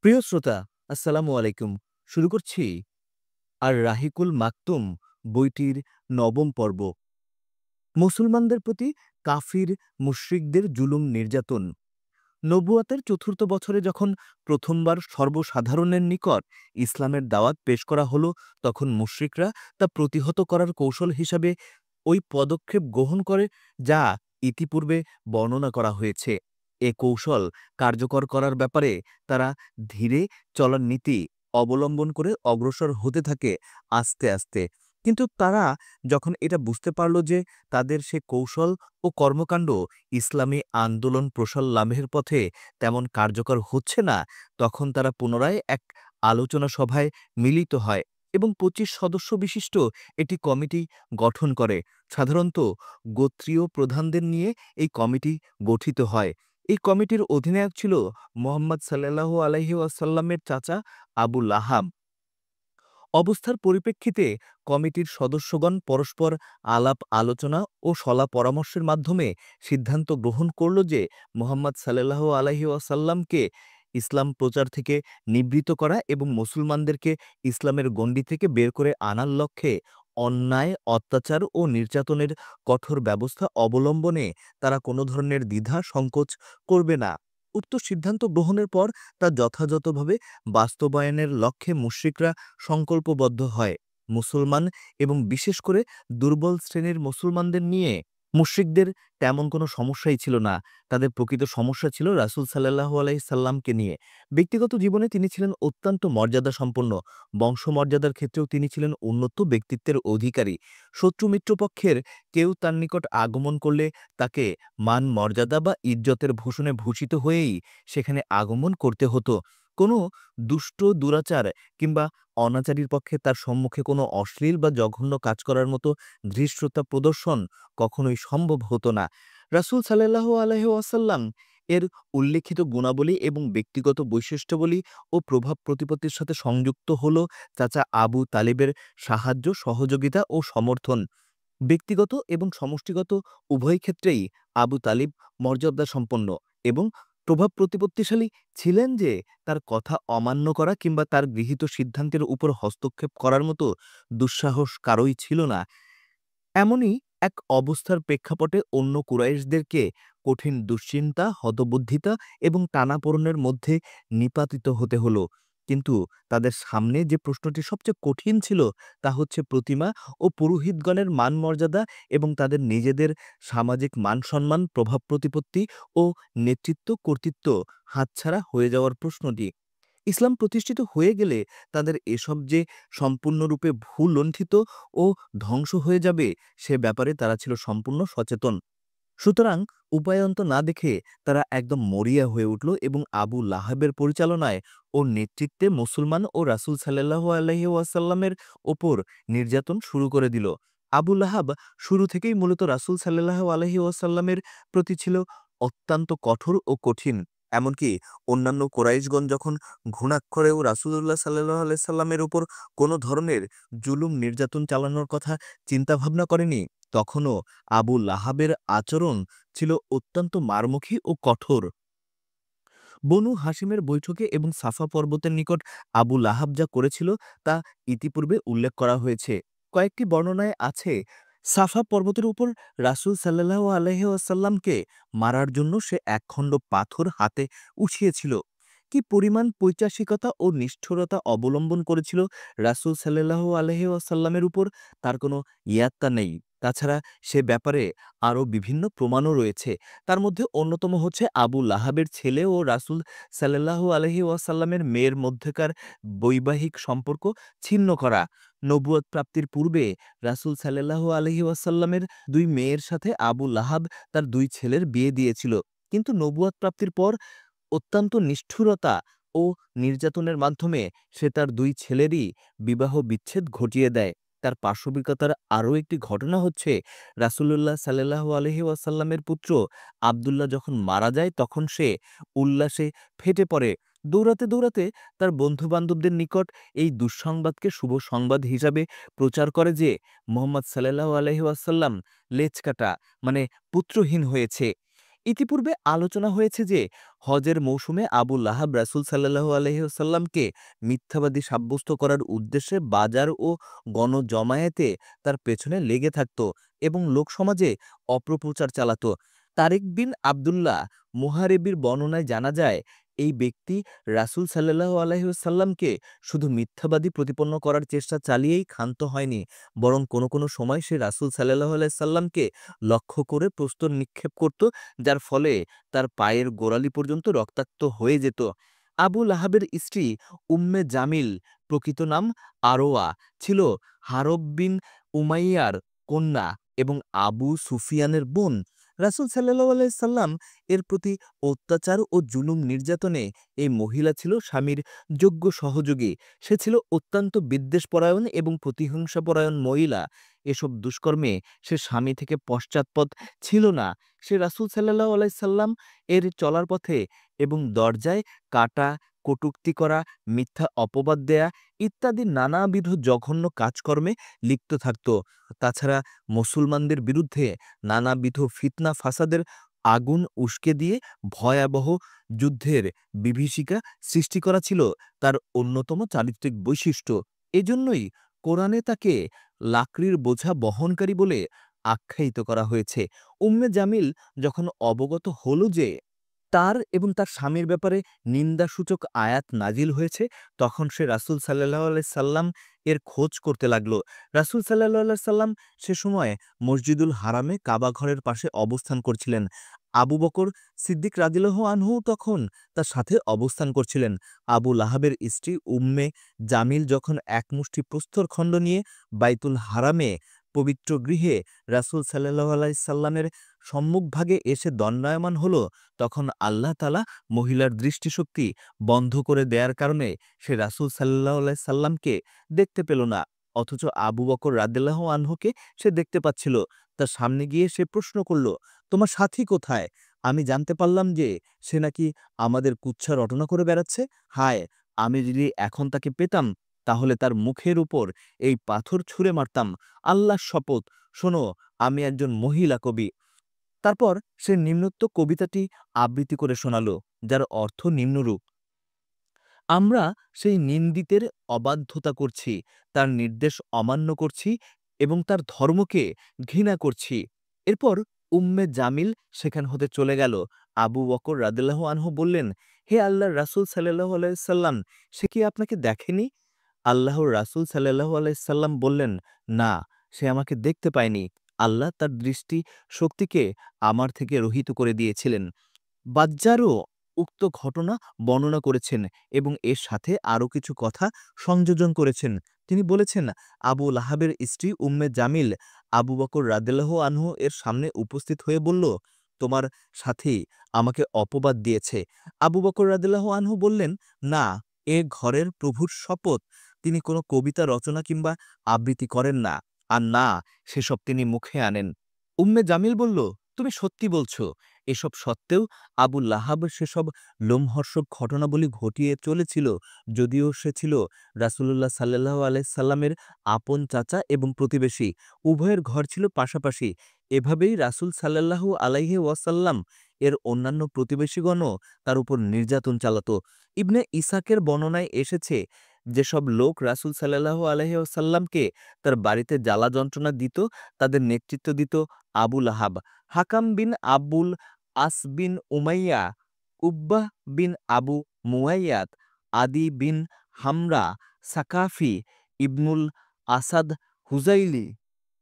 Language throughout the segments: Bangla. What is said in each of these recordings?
প্রিয় শ্রোতা, আসসালামু আলাইকুম। শুরু করছি আর রাহিকুল মাকতুম বইটির নবম পর্ব। মুসলমানদের প্রতি কাফির মুশরিকদের জুলুম নির্যাতন। নবুয়াতের চতুর্থ বছরে যখন প্রথমবার সর্বসাধারণের নিকট ইসলামের দাওয়াত পেশ করা হলো, তখন মুশরিকরা তা প্রতিহত করার কৌশল হিসাবে ওই পদক্ষেপ গ্রহণ করে যা ইতিপূর্বে বর্ণনা করা হয়েছে। এ কৌশল কার্যকর করার ব্যাপারে তারা ধীরে চলার নীতি অবলম্বন করে অগ্রসর হতে থাকে আস্তে আস্তে। কিন্তু তারা যখন এটা বুঝতে পারল যে তাদের সে কৌশল ও কর্মকাণ্ড ইসলামী আন্দোলন প্রসার লাভের পথে তেমন কার্যকর হচ্ছে না, তখন তারা পুনরায় এক আলোচনা সভায় মিলিত হয় এবং ২৫ সদস্য বিশিষ্ট একটি কমিটি গঠন করে। সাধারণত গোত্রীয় প্রধানদের নিয়ে এই কমিটি গঠিত হয়। এই কমিটির অধিনায়ক ছিল মোহাম্মদ সাল্লাল্লাহু আলাইহি ওয়াসাল্লামের চাচা আবু লাহাব। অবস্থার পরিপ্রেক্ষিতে কমিটির সদস্যগণ পরস্পর আলাপ আলোচনা ও সলা পরামর্শের মাধ্যমে সিদ্ধান্ত গ্রহণ করল যে মুহাম্মদ সাল্লাল্লাহু আলাইহি ওয়াসাল্লামকে ইসলাম প্রচার থেকে নিবৃত্ত করা এবং মুসলমানদেরকে ইসলামের গণ্ডি থেকে বের করে আনার লক্ষ্যে অন্যায়, অত্যাচার ও নির্যাতনের কঠোর ব্যবস্থা অবলম্বনে তারা কোনো ধরনের দ্বিধা সংকোচ করবে না। উক্ত সিদ্ধান্ত গ্রহণের পর তা যথাযথভাবে বাস্তবায়নের লক্ষ্যে মুশরিকরা সংকল্পবদ্ধ হয়। মুসলমান এবং বিশেষ করে দুর্বল শ্রেণীর মুসলমানদের নিয়ে মুশরিকদের তেমন কোনো সমস্যাই ছিল না। তাদের প্রকৃত সমস্যা ছিল রাসূল সাল্লাল্লাহু আলাইহি সাল্লামকে নিয়ে। ব্যক্তিগত জীবনে তিনি ছিলেন অত্যন্ত মর্যাদাসম্পন্ন। বংশমর্যাদার ক্ষেত্রেও তিনি ছিলেন উন্নত ব্যক্তিত্বের অধিকারী। শত্রু মিত্রপক্ষের কেউ তার নিকট আগমন করলে তাকে মান মর্যাদা বা ইজ্জতের ভূষণে ভূষিত হয়েই সেখানে আগমন করতে হতো। কোনো দুষ্ট দুরাচার কিংবা অনাচারীর পক্ষে তার সম্মুখে কোনো অশ্লীল বা জঘন্য কাজ করার মতো ধৃষ্টতা প্রদর্শন কখনোই সম্ভব হতো না। রাসূল সাল্লাল্লাহু আলাইহি ওয়াসাল্লাম এর উল্লেখিত গুণাবলী এবং ব্যক্তিগত বৈশিষ্ট্যাবলী ও প্রভাব প্রতিপত্তির সাথে সংযুক্ত হল চাচা আবু তালিবের সাহায্য, সহযোগিতা ও সমর্থন। ব্যক্তিগত এবং সমষ্টিগত উভয় ক্ষেত্রেই আবু তালিব মর্যাদাসম্পন্ন এবং প্রভাব প্রতিপত্তিশালী ছিলেন যে তার কথা অমান্য করা কিংবা তার গৃহীত সিদ্ধান্তের উপর হস্তক্ষেপ করার মতো দুঃসাহস কারোই ছিল না। এমনই এক অবস্থার প্রেক্ষাপটে অন্য কুরাইশদেরকে কঠিন দুশ্চিন্তা, হতবুদ্ধিতা এবং টানাপোড়েনের মধ্যে নিপাতিত হতে হলো। কিন্তু তাদের সামনে যে প্রশ্নটি সবচেয়ে কঠিন ছিল তা হচ্ছে প্রতিমা ও পুরোহিতগণের মান-মর্যাদা এবং তাদের নিজেদের সামাজিক মান-সম্মান, প্রভাব প্রতিপত্তি ও নেতৃত্ব কর্তৃত্ব হাতছাড়া হয়ে যাওয়ার প্রশ্নটি। ইসলাম প্রতিষ্ঠিত হয়ে গেলে তাদের এসব যে সম্পূর্ণরূপে ভূলুণ্ঠিত ও ধ্বংস হয়ে যাবে সে ব্যাপারে তারা ছিল সম্পূর্ণ সচেতন। সুতরাং উপায়ন্ত না দেখে তারা একদম মরিয়া হয়ে উঠল এবং আবু লাহাবের পরিচালনায় ও নেতৃত্বে মুসলমান ও রাসূল সাল্লাল্লাহু আলাইহি ওয়াসাল্লামের ওপর নির্যাতন শুরু করে দিল। আবু লাহাব শুরু থেকেই মূলত রাসূল সাল্লাল্লাহু আলাইহি ওয়াসাল্লামের প্রতি ছিল অত্যন্ত কঠোর ও কঠিন। এমনকি অন্যান্য কোরাইশগণ যখন ঘুণাক্ষরেও রাসূলুল্লাহ সাল্লাল্লাহু আলাইহি সাল্লামের উপর কোনো ধরনের জুলুম নির্যাতন চালানোর কথা চিন্তাভাবনা করেনি, তখনও আবু লাহাবের আচরণ ছিল অত্যন্ত মারমুখী ও কঠোর। বনু হাশিমের বৈঠকে এবং সাফা পর্বতের নিকট আবু লাহাব যা করেছিল তা ইতিপূর্বে উল্লেখ করা হয়েছে। কয়েকটি বর্ণনায় আছে, সাফা পর্বতের উপর রাসূল সাল্লাল্লাহু আলাইহি ওয়াসাল্লামকে মারার জন্য সে একখণ্ড পাথর হাতে উঠিয়েছিল। কি পরিমাণ পৈশাচিকতা ও নিষ্ঠুরতা অবলম্বন করেছিল রাসূল সাল্লাল্লাহু আলাইহি ওয়াসাল্লামের উপর তার কোনো ইয়াত্তা নেই। তাছাড়া সে ব্যাপারে আরও বিভিন্ন প্রমাণও রয়েছে। তার মধ্যে অন্যতম হচ্ছে আবু লাহাবের ছেলে ও রাসূল সাল্লাল্লাহু আলাইহি ওয়াসাল্লামের মেয়ের মধ্যকার বৈবাহিক সম্পর্ক ছিন্ন করা। নবুয়ত প্রাপ্তির পূর্বে রাসূল সাল্লাল্লাহু আলাইহি ওয়াসাল্লামের ২ মেয়ের সাথে আবু লাহাব তার ২ ছেলের বিয়ে দিয়েছিল। কিন্তু নবুয়ত প্রাপ্তির পর অত্যন্ত নিষ্ঠুরতা ও নির্যাতনের মাধ্যমে সে তার ২ ছেলেরই বিবাহ বিচ্ছেদ ঘটিয়ে দেয়। তার পার্শ্ববিকতার আরও একটি ঘটনা হচ্ছে, রাসূলুল্লাহ সাল্লাল্লাহু আলাইহি ওয়াসাল্লামের পুত্র আব্দুল্লাহ যখন মারা যায় তখন সে উল্লাসে ফেটে পড়ে। দৌড়াতে দৌড়াতে তার বন্ধু-বান্ধবদের নিকট এই দুঃসংবাদকে শুভ সংবাদ হিসাবে প্রচার করে যে মুহাম্মদ সাল্লাল্লাহু আলাইহি ওয়াসাল্লাম লেজকাটা মানে পুত্রহীন হয়েছে। ইতিপূর্বে আলোচনা হয়েছে যে হজের মৌসুমে আবু লাহাব রাসূল সাল্লাল্লাহু আলাইহি ওয়াসাল্লামকে মিথ্যাবাদী সাব্যস্ত করার উদ্দেশ্যে বাজার ও গণজমায়েতে তার পেছনে লেগে থাকত এবং লোকসমাজে অপপ্রচার চালাত। তারিক বিন আবদুল্লাহ মুহারেবির বর্ণনায় জানা যায়, এই ব্যক্তি রাসূল সাল্লাল্লাহু আলাইহি ওয়াসাল্লামকে শুধু মিথ্যাবাদী প্রতিপন্ন করার চেষ্টা চালিয়েই ক্ষান্ত হয়নি, বরং কোনো কোনো সময় সে রাসূল সাল্লাল্লাহু আলাইহি সাল্লামকে লক্ষ্য করে প্রস্তর নিক্ষেপ করত, যার ফলে তার পায়ের গোড়ালি পর্যন্ত রক্তাক্ত হয়ে যেত। আবু লাহাবের স্ত্রী উম্মে জামিল, প্রকৃত নাম আরোয়া, ছিল হারব বিন উমাইয়ার কন্যা এবং আবু সুফিয়ানের বোন। রাসূল সাল্লাল্লাহু আলাইহি সাল্লাম এর প্রতি অত্যাচার ও জুলুম নির্যাতনে এই মহিলা ছিল স্বামীর যোগ্য সহযোগী। সে ছিল অত্যন্ত বিদ্বেষপরায়ণ এবং প্রতিহিংসাপরায়ণ মহিলা। এসব দুষ্কর্মে সে স্বামী থেকে পশ্চাৎপদ ছিল না। সে রাসূল সাল্লাল্লাহু আলাইহি সাল্লাম এর চলার পথে এবং দরজায় কাটা, কটূক্তি করা, মিথ্যা অপবাদ দেয়া ইত্যাদি নানাবিধ জঘন্য কাজকর্মে লিপ্ত থাকত। তাছাড়া মুসলমানদের বিরুদ্ধে নানাবিধ ফিতনা ফাসাদের আগুন উস্কে দিয়ে ভয়াবহ যুদ্ধের বিভীষিকা সৃষ্টি করা ছিল তার অন্যতম চারিত্রিক বৈশিষ্ট্য। এজন্যই কোরআনে তাকে লাকড়ির বোঝা বহনকারী বলে আখ্যায়িত করা হয়েছে। উম্মে জামিল যখন অবগত হল যে তার এবং তার স্বামীর ব্যাপারে নিন্দাসূচক আয়াত নাজিল হয়েছে, তখন সে রাসূল সাল্লাল্লাহু আলাইহি সাল্লাম এর খোঁজ করতে লাগল। রাসূল সাল্লাল্লাহু আলাইহি সাল্লাম সে সময় মসজিদুল হারামে কাবা ঘরের পাশে অবস্থান করছিলেন। আবু বকর সিদ্দিক রাদিয়াল্লাহু আনহু তখন তার সাথে অবস্থান করছিলেন। আবু লাহাবের স্ত্রী উম্মে জামিল যখন এক মুষ্টি প্রস্তরখণ্ড নিয়ে বাইতুল হারামে পবিত্র গৃহে রাসূল সাল্লাল্লাহু আলাইহি সাল্লামের সম্মুখভাগে এসে দণ্ডায়মান হল, তখন আল্লাহ তাআলা মহিলার দৃষ্টিশক্তি বন্ধ করে দেয়ার কারণে সে রাসূল সাল্লাল্লাহু আলাইহি সাল্লামকে দেখতে পেল না। অথচ আবু বকর রাদিয়াল্লাহু আনহুকে সে দেখতে পাচ্ছিল। তার সামনে গিয়ে সে প্রশ্ন করল, তোমার সাথী কোথায়? আমি জানতে পারলাম যে সে নাকি আমাদের কুৎসা রটনা করে বেড়াচ্ছে। হায়, আমি যদি এখন তাকে পেতাম তাহলে তার মুখের উপর এই পাথর ছুঁড়ে মারতাম। আল্লাহর শপথ, শোনো, আমি একজন মহিলা কবি। তারপর সে নিম্নোক্ত কবিতাটি আবৃত্তি করে শোনাল, যার অর্থ নিম্নরূপ: আমরা সেই নিন্দিতের অবাধ্যতা করছি, তার নির্দেশ অমান্য করছি এবং তার ধর্মকে ঘৃণা করছি। এরপর উম্মে জামিল সেখান হতে চলে গেল। আবু বকর রাদিয়াল্লাহু আনহু বললেন, হে আল্লাহর রাসূল সাল্লাল্লাহু আলাইহি সাল্লাম, সে কি আপনাকে দেখেনি? আল্লাহর রাসূল সাল্লাল্লাহু আলাইহি সাল্লাম বললেন, না, সে আমাকে দেখতে পায়নি। আল্লাহ তার দৃষ্টি শক্তিকে আমার থেকে রহিত করে দিয়েছিলেন। বাজ্জারও উক্ত ঘটনা বর্ণনা করেছেন এবং এর সাথে আরও কিছু কথা সংযোজন করেছেন। তিনি বলেছেন, আবু লাহাবের স্ত্রী উম্মে জামিল আবু বকর রাদিয়াল্লাহু আনহু এর সামনে উপস্থিত হয়ে বলল, তোমার সাথী আমাকে অপবাদ দিয়েছে। আবু বকর রাদিয়াল্লাহু আনহু বললেন, না, এ ঘরের প্রভুর শপথ, তিনি কোনো কবিতা রচনা কিংবা আবৃত্তি করেন না, আর না সেসব তিনি মুখে আনেন। উম্মে জামিল বলল, তুমি সত্যি বলছো। এসব সত্ত্বেও আবু লাহাব সেসব লোমহর্ষক ঘটনাবলী ঘটিয়ে চলেছিল, যদিও সে ছিল রাসূলুল্লাহ সাল্লাল্লাহু আলাইহি সাল্লামের আপন চাচা এবং প্রতিবেশী। উভয়ের ঘর ছিল পাশাপাশি। এভাবেই রাসূল সাল্লাল্লাহু আলাইহি ওয়াসাল্লাম এর অন্যান্য প্রতিবেশীগণও তার উপর নির্যাতন চালাত। ইবনে ইসাকের বর্ণনায় এসেছে, যেসব লোক রাসূল সাল্লাল্লাহু আলাইহি ওয়াসাল্লামকে তার বাড়িতে জ্বালা যন্ত্রণা দিত, তাদের নেতৃত্ব দিত আবু লাহাব। হাকাম বিন আবুল আস বিন উমাইয়া, উকবাহ বিন আবু মুয়াইয়াত, আদি বিন হামরা, সাকাফি, ইবনুল আসাদ হুযাইলি,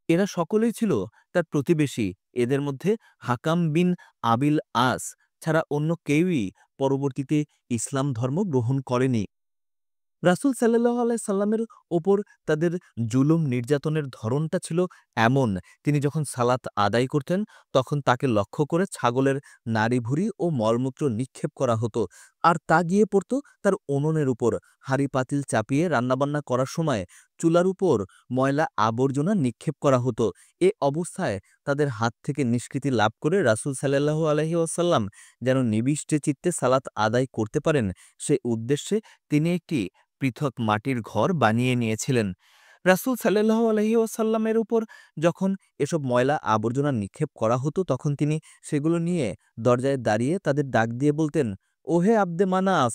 এরা সকলেই ছিল তার প্রতিবেশী। এদের মধ্যে হাকাম বিন আবিল আস ছাড়া অন্য কেউই পরবর্তীতে ইসলাম ধর্ম গ্রহণ করেনি। রাসূল সাল্লাল্লাহু আলাইহি সাল্লামের ওপর তাদের জুলুম নির্যাতনের ধরনটা ছিল এমন, তিনি যখন সালাত আদায় করতেন তখন তাকে লক্ষ্য করে ছাগলের নাড়িভুড়ি ও মলমূত্র নিক্ষেপ করা হতো, আর তা গিয়ে পড়ত তার উনুনের উপর। হাঁড়ি পাতিল চাপিয়ে রান্নাবান্না করার সময় চুলার উপর ময়লা আবর্জনা নিক্ষেপ করা হতো। এ অবস্থায় তাদের হাত থেকে নিষ্কৃতি লাভ করে রাসূল সাল্লাল্লাহু আলাইহি ওয়াসাল্লাম যেন নিবিষ্ট চিত্তে সালাত আদায় করতে পারেন, সে উদ্দেশ্যে তিনি একটি পৃথক মাটির ঘর বানিয়ে নিয়েছিলেন। রাসূল সাল্লাল্লাহু আলাইহি ওয়াসাল্লামের উপর যখন এসব ময়লা আবর্জনা নিক্ষেপ করা হতো তখন তিনি সেগুলো নিয়ে দরজায় দাঁড়িয়ে তাদের ডাক দিয়ে বলতেন, ওহে আব্দে মানাফ,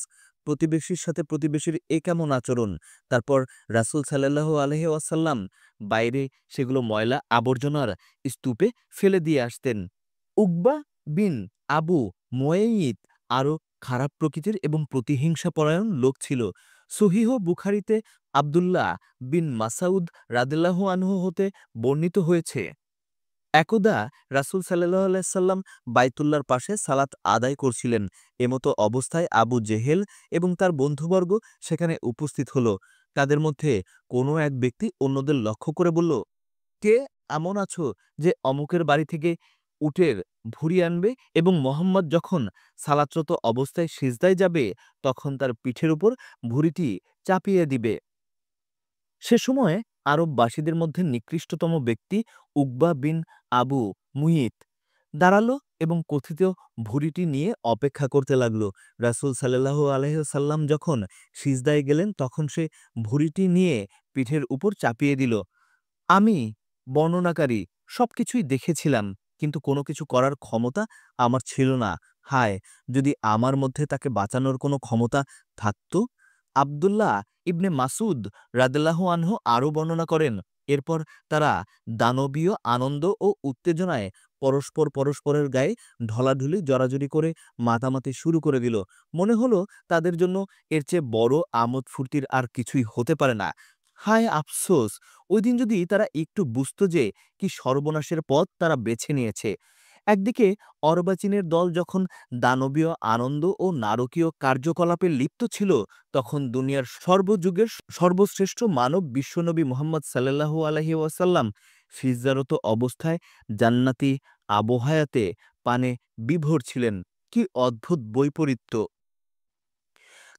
প্রতিবেশীর সাথে প্রতিবেশীর এ কেমন আচরণ। তারপর রাসূল সাল্লাল্লাহু আলাইহি ওয়াসাল্লাম বাইরে সেগুলো ময়লা আবর্জনার স্তূপে ফেলে দিয়ে আসতেন। উকবা বিন আবু মুয়াইত আরও খারাপ প্রকৃতির এবং প্রতিহিংসাপরায়ণ লোক ছিল। সহিহ বুখারীতে আব্দুল্লাহ বিন মাসউদ রাদিয়াল্লাহু আনহু হতে বর্ণিত হয়েছে, একদা রাসূল সাল্লাল্লাহু আলাইহি সাল্লাম বাইতুল্লাহর পাশে সালাত আদায় করছিলেন। এমতো অবস্থায় আবু জেহেল এবং তার বন্ধুবর্গ সেখানে উপস্থিত হল। তাদের মধ্যে কোনো এক ব্যক্তি অন্যদের লক্ষ্য করে বলল, কে এমন আছো যে অমুকের বাড়ি থেকে উটের ভুঁড়ি আনবে এবং মোহাম্মদ যখন সালাতরত অবস্থায় সিজদায় যাবে তখন তার পিঠের উপর ভুঁড়িটি চাপিয়ে দিবে। সে সময় আরববাসীদের মধ্যে নিকৃষ্টতম ব্যক্তি উকবা বিন আবু মুইত দাঁড়ালো এবং কথিত ভুঁড়িটি নিয়ে অপেক্ষা করতে লাগল। রাসূল সাল্লাল্লাহু আলাইহি সাল্লাম যখন সিজদায় গেলেন তখন সে ভুঁড়িটি নিয়ে পিঠের উপর চাপিয়ে দিল। আমি বর্ণনাকারী সবকিছুই দেখেছিলাম, কিন্তু কোনো কিছু করার ক্ষমতা আমার ছিল না। হায়, যদি আমার মধ্যে তাকে বাঁচানোর কোনো ক্ষমতা থাকত। আব্দুল্লাহ ইবনে মাসুদ রাদিয়াল্লাহু আনহু আরও বর্ণনা করেন, এরপর তারা দানবীয় আনন্দ ও উত্তেজনায় পরস্পরের গায়ে ঢলাঢুলি জড়াজড়ি করে মাতামাতি শুরু করে দিল। মনে হলো তাদের জন্য এর চেয়ে বড় আমোদ ফুর্তির আর কিছুই হতে পারে না। হায় আফসোস! ওই দিন যদি তারা একটু বুঝত যে কি সর্বনাশের পথ তারা বেছে নিয়েছে। একদিকে অর্বাচীনের দল যখন দানবীয় আনন্দ ও নারকীয় কার্যকলাপে লিপ্ত ছিল, তখন দুনিয়ার সর্বযুগের সর্বশ্রেষ্ঠ মানব বিশ্বনবী মুহাম্মদ সাল্লাল্লাহু আলাইহি ওয়াসাল্লাম সিজদারত অবস্থায় জান্নাতি আবহায়াতে পানে বিভোর ছিলেন। কি অদ্ভুত বৈপরীত্য!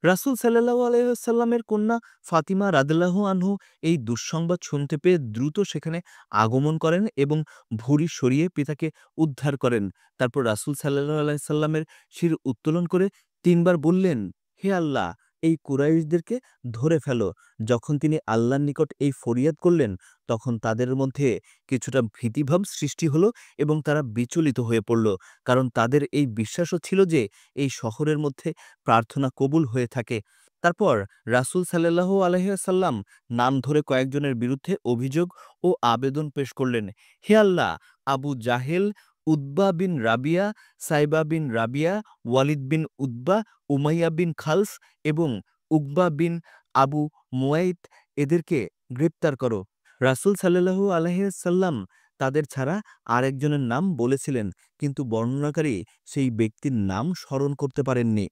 রাসূল সাল্লাল্লাহু আলাইহি ওয়াসাল্লামের কন্যা ফাতিমা রাদিয়াল্লাহু আনহু এই দুঃসংবাদ শুনতে পেয়ে দ্রুত সেখানে আগমন করেন এবং ভুঁড়ি সরিয়ে পিতাকে উদ্ধার করেন। তারপর রাসূল সাল্লাল্লাহু আলাইহি সাল্লামের শির উত্তোলন করে ৩ বার বললেন, হে আল্লাহ, এই কুরাইশদেরকে ধরে ফেলো। যখন তিনি আল্লাহর নিকট এই ফরিয়াদ করলেন তখন তাদের মধ্যে কিছুটা ভীতিভাব সৃষ্টি হলো এবং তারা বিচলিত হয়ে পড়ল, কারণ তাদের এই বিশ্বাসও ছিল যে এই শহরের মধ্যে প্রার্থনা কবুল হয়ে থাকে। তারপর রাসূল সাল্লাল্লাহু আলাইহি ওয়াসাল্লাম নাম ধরে কয়েকজনের বিরুদ্ধে অভিযোগ ও আবেদন পেশ করলেন। হে আল্লাহ, আবু জাহেল, উতবা বিন রাবিয়া, সাইবা বিন রাবিয়া, ওয়ালিদ বিন উতবা, উমাইয়া বিন খালস এবং উকবা বিন আবু মুয়াইত এদেরকে গ্রেপ্তার করো। রাসূল সাল্লাল্লাহু আলাইহি ওয়াসাল্লাম তাদের ছাড়া আরেকজনের নাম বলেছিলেন, কিন্তু বর্ণনাকারী সেই ব্যক্তির নাম স্মরণ করতে পারেননি।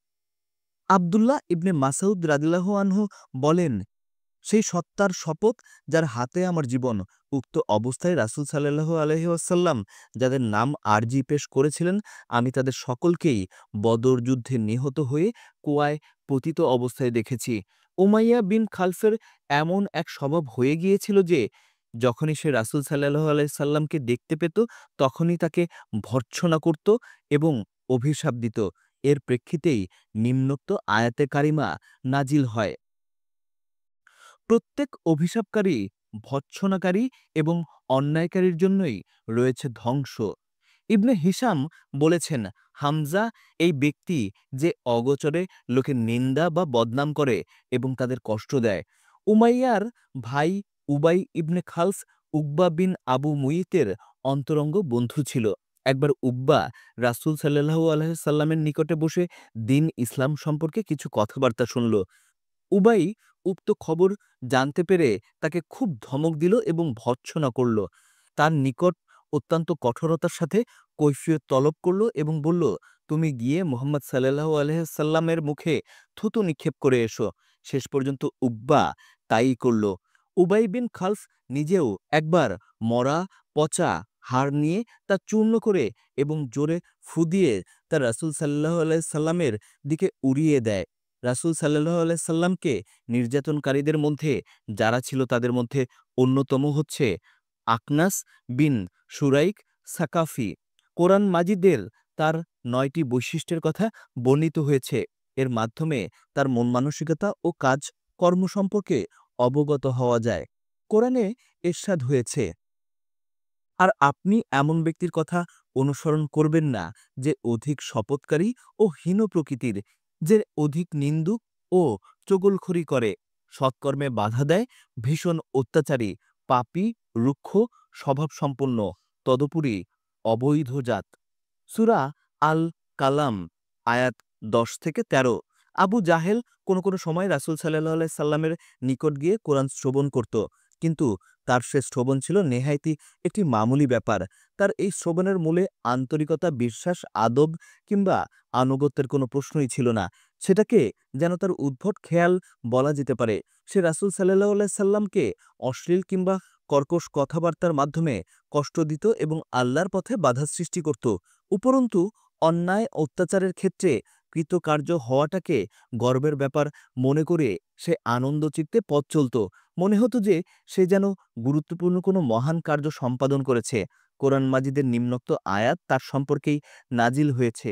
আব্দুল্লাহ ইবনে মাসউদ রাদিয়াল্লাহু আনহু বলেন, সেই সত্তার শপথ যার হাতে আমার জীবন, উক্ত অবস্থায় রাসূল সাল্লাল্লাহু আলাইহি ওয়াসাল্লাম যাদের নাম আরজি পেশ করেছিলেন আমি তাদের সকলকেই বদর যুদ্ধে নিহত হয়ে কুয়ায় পতিত অবস্থায় দেখেছি। উমাইয়া বিন খালফের এমন এক স্বভাব হয়ে গিয়েছিল যে যখনই সে রাসূল সাল্লাল্লাহু আলাইহি সাল্লামকে দেখতে পেত তখনই তাকে ভর্ৎসনা করত এবং অভিশাপ দিত। এর প্রেক্ষিতেই নিম্নোক্ত আয়াতে কারিমা নাজিল হয়। প্রত্যেক অভিশাপকারী, ভর্ৎসনাকারী এবং অন্যায়কারীর জন্যই রয়েছে ধ্বংস। ইবনে হিশাম বলেছেন, হামজা এই ব্যক্তি যে অগোচরে লোকের নিন্দা বা বদনাম করে এবং তাদের কষ্ট দেয়। উমাইয়ার ভাই উবাই ইবনে খালস উকবা বিন আবু মুইতের অন্তরঙ্গ বন্ধু ছিল। একবার উকবা রাসূল সাল্লাল্লাহু আলাইহি সাল্লামের নিকটে বসে দ্বীন ইসলাম সম্পর্কে কিছু কথাবার্তা শুনল। উবাই উক্ত খবর জানতে পেরে তাকে খুব ধমক দিল এবং ভর্ৎসনা করল। তার নিকট অত্যন্ত কঠোরতার সাথে কৈফিয়ত তলব করল এবং বলল, তুমি গিয়ে মুহাম্মদ সাল্লাল্লাহু আলাইহি সাল্লামের মুখে থুতু নিক্ষেপ করে এসো। শেষ পর্যন্ত উকবা তাই করল। উবাই বিন খালফ নিজেও একবার মরা পচা হাড় নিয়ে তা চূর্ণ করে এবং জোরে ফু দিয়ে তা রাসূল সাল্লাল্লাহু আলাইহি সাল্লামের দিকে উড়িয়ে দেয়। রাসূল সাল্লাল্লাহু আলাইহি সাল্লামকে নির্যাতনকারীদের মধ্যে যারা ছিল তাদের মধ্যে অন্যতম হচ্ছে আকনাস বিন শুরাইক সাকাফি। কোরআন মাজিদের তার ৯টি বৈশিষ্ট্যের কথা বর্ণিত হয়েছে। এর মাধ্যমে তার মন মানসিকতা ও কাজ কর্ম সম্পর্কে অবগত হওয়া যায়। কোরআনে এরশাদ হয়েছে, আর আপনি এমন ব্যক্তির কথা অনুসরণ করবেন না যে অধিক শপথকারী ও হীন প্রকৃতির, যে অধিক নিন্দুক ও চগলখড়ি করে, সৎকর্মে বাধা দেয়, ভীষণ অত্যাচারী, পাপী, রুক্ষ স্বভাবসম্পন্ন, তদুপরি অবৈধজাত। সূরা আল কালাম আয়াত 10-13। আবু জাহেল কোনো সময় রাসূল সাল্লাল্লাহু আলাইহি সাল্লামের নিকট গিয়ে কোরআন শ্রবণ করত, কিন্তু তার সে শ্রবণ ছিল নেহায়েতই একটি মামুলি ব্যাপার। তার এই শ্রবণের মূলে আন্তরিকতা, বিশ্বাস, আদব কিংবা আনুগত্যের কোনো প্রশ্নই ছিল না। সেটাকে যেন তার উদ্ভট খেয়াল বলা যেতে পারে। সে রাসূল সাল্লাল্লাহু আলাইহি সাল্লামকে অশ্লীল কিংবা কর্কশ কথাবার্তার মাধ্যমে কষ্ট দিত এবং আল্লাহর পথে বাধা সৃষ্টি করত। উপরন্তু অন্যায় অত্যাচারের ক্ষেত্রে কৃতকার্য হওয়াটাকে গর্বের ব্যাপার মনে করে সে আনন্দচিত্তে পথ চলত। মনে হতো যে সে যেন গুরুত্বপূর্ণ কোনো মহান কার্য সম্পাদন করেছে। কোরআন মাজিদের নিম্নোক্ত আয়াত তার সম্পর্কেই নাজিল হয়েছে।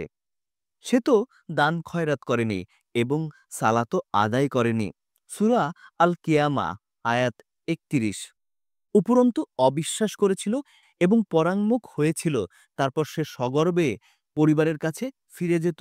সে তো দান খয়রাত করেনি এবং সালাতও আদায় করেনি। সূরা আল কিয়ামা আয়াত ৩১। উপরন্তু অবিশ্বাস করেছিল এবং পরাঙ্মুখ হয়েছিল। তারপর সে সগর্বে পরিবারের কাছে ফিরে যেত।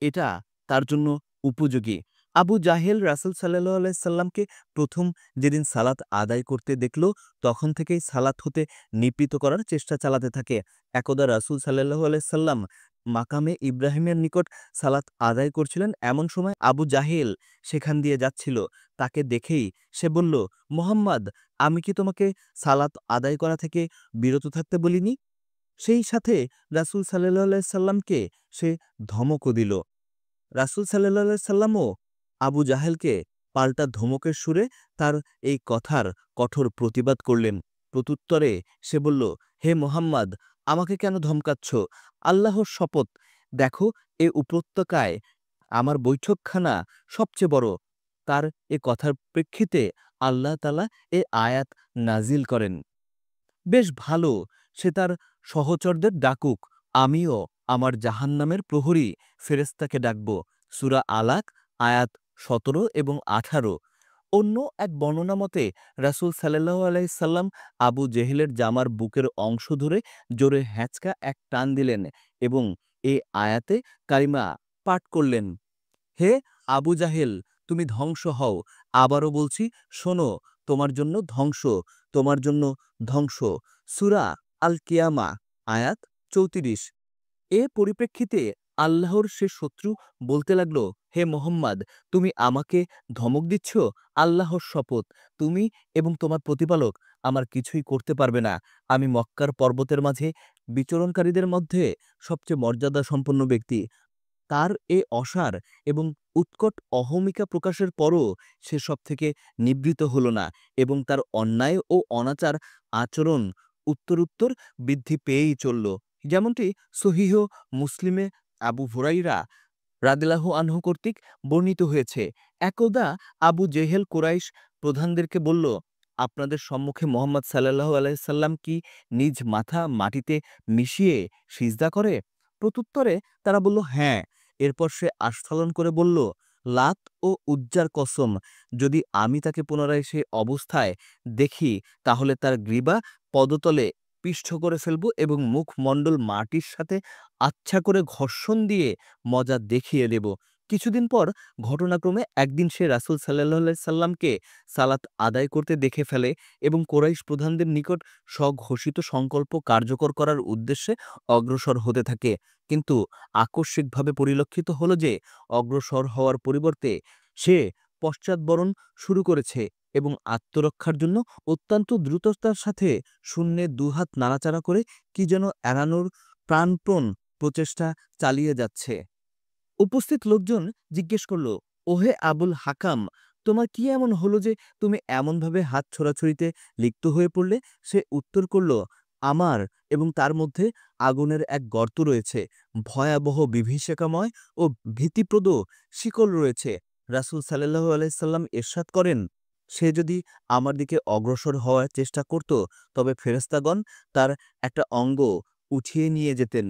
এটা তার জন্য উপযোগী। আবু জাহেল রাসূল সাল্লাল্লাহু আলাইহি সাল্লামকে প্রথম যেদিন সালাত আদায় করতে দেখল, তখন থেকেই সালাত হতে নিবৃত্ত করার চেষ্টা চালাতে থাকে। একদা রাসূল সাল্লাল্লাহু আলাইহি সাল্লাম মাকামে ইব্রাহিমের নিকট সালাত আদায় করছিলেন। এমন সময় আবু জাহেল সেখান দিয়ে যাচ্ছিল। তাকে দেখেই সে বলল, মুহাম্মদ, আমি কি তোমাকে সালাত আদায় করা থেকে বিরত থাকতে বলিনি? সেই সাথে রাসূল সাল্লাল্লাহু আলাইহি সাল্লামকে সে ধমকও দিল। রাসূল সাল্লাল্লাহু আলাইহি সাল্লামও আবু জাহেলকে পাল্টা ধমকের সুরে তার এই কথার কঠোর প্রতিবাদ করলেন। প্রত্যুত্তরে সে বলল, হে মুহাম্মদ, আমাকে কেন ধমকাচ্ছ? আল্লাহর শপথ, দেখো এ উপত্যকায় আমার বৈঠকখানা সবচেয়ে বড়। তার এ কথার প্রেক্ষিতে আল্লাহ তাআলা এ আয়াত নাজিল করেন। বেশ ভালো, সে তার সহচরদের ডাকুক, আমিও আমার জাহান্নামের প্রহরী ফেরেশতাকে ডাকব। সূরা আলাক আয়াত ১৭ এবং ১৮। অন্য এক বর্ণনা মতে রাসূল সাল্লাল্লাহু আলাইহি সাল্লাম আবু জেহেলের জামার বুকের অংশ ধরে জোরে হ্যাঁচকা এক টান দিলেন এবং এ আয়াতে কারিমা পাঠ করলেন, হে আবু জাহেল, তুমি ধ্বংস হও। আবারও বলছি, শোনো, তোমার জন্য ধ্বংস, তোমার জন্য ধ্বংস। সূরা আল কিয়ামা আয়াত ৩৪। এ পরিপ্রেক্ষিতে আল্লাহর সে শত্রু বলতে লাগল, হে মোহাম্মদ, তুমি আমাকে ধমক দিচ্ছ? আল্লাহর শপথ, তুমি এবং তোমার প্রতিপালক আমার কিছুই করতে পারবে না। আমি মক্কার পর্বতের মাঝে বিচরণকারীদের মধ্যে সবচেয়ে মর্যাদা সম্পন্ন ব্যক্তি। তার এ অসার এবং উৎকট অহমিকা প্রকাশের পরও সে সব থেকে নিবৃত হল না এবং তার অন্যায় ও অনাচার আচরণ উত্তরোত্তর বৃদ্ধি পেয়েই চলল। যেমনটি সহিহ মুসলিমে আবু হুরাইরা রাদিয়াল্লাহু আনহু কর্তৃক বর্ণিত হয়েছে, একদা আবু জেহেল কুরাইশ প্রধানদেরকে বলল, আপনাদের সম্মুখে মুহাম্মদ সাল্লাল্লাহু আলাইহি সাল্লাম কি নিজ মাথা মাটিতে মিশিয়ে সিজদা করে? প্রত্যুত্তরে তারা বলল, হ্যাঁ। এরপর সে আস্ফালন করে বলল, লাত ও উজ্জার কসম, যদি আমি তাকে পুনরায় সে অবস্থায় দেখি, তাহলে তার গ্রীবা পদতলে পিষ্ট করে ফেলব এবং মুখমণ্ডল মাটির সাথে আচ্ছা করে ঘর্ষণ দিয়ে মজা দেখিয়ে দেব। কিছুদিন পর ঘটনাক্রমে একদিন সে রাসূল সাল্লাল্লাহু আলাইহি সাল্লামকে সালাত আদায় করতে দেখে ফেলে এবং কুরাইশ প্রধানদের নিকট স্বঘোষিত সংকল্প কার্যকর করার উদ্দেশ্যে অগ্রসর হতে থাকে। কিন্তু আকস্মিকভাবে পরিলক্ষিত হল যে অগ্রসর হওয়ার পরিবর্তে সে পশ্চাৎবরণ শুরু করেছে এবং আত্মরক্ষার জন্য অত্যন্ত দ্রুততার সাথে শূন্যে দুহাত নাড়াচাড়া করে কি যেন এড়ানোর প্রাণপণ প্রচেষ্টা চালিয়ে যাচ্ছে। উপস্থিত লোকজন জিজ্ঞেস করল, ওহে আবুল হাকাম, তোমার কি এমন হলো যে তুমি এমনভাবে হাত ছোড়াছুড়িতে লিপ্ত হয়ে পড়লে? সে উত্তর করল, আমার এবং তার মধ্যে আগুনের এক গর্ত রয়েছে, ভয়াবহ বিভীষিকাময় ও ভীতিপ্রদ শিকল রয়েছে। রাসূল সাল্লাল্লাহু আলাইহি সাল্লাম ইরশাদ করেন, সে যদি আমার দিকে অগ্রসর হওয়ার চেষ্টা করত, তবে ফেরেশতাগণ তার একটা অঙ্গ উঠিয়ে নিয়ে যেতেন।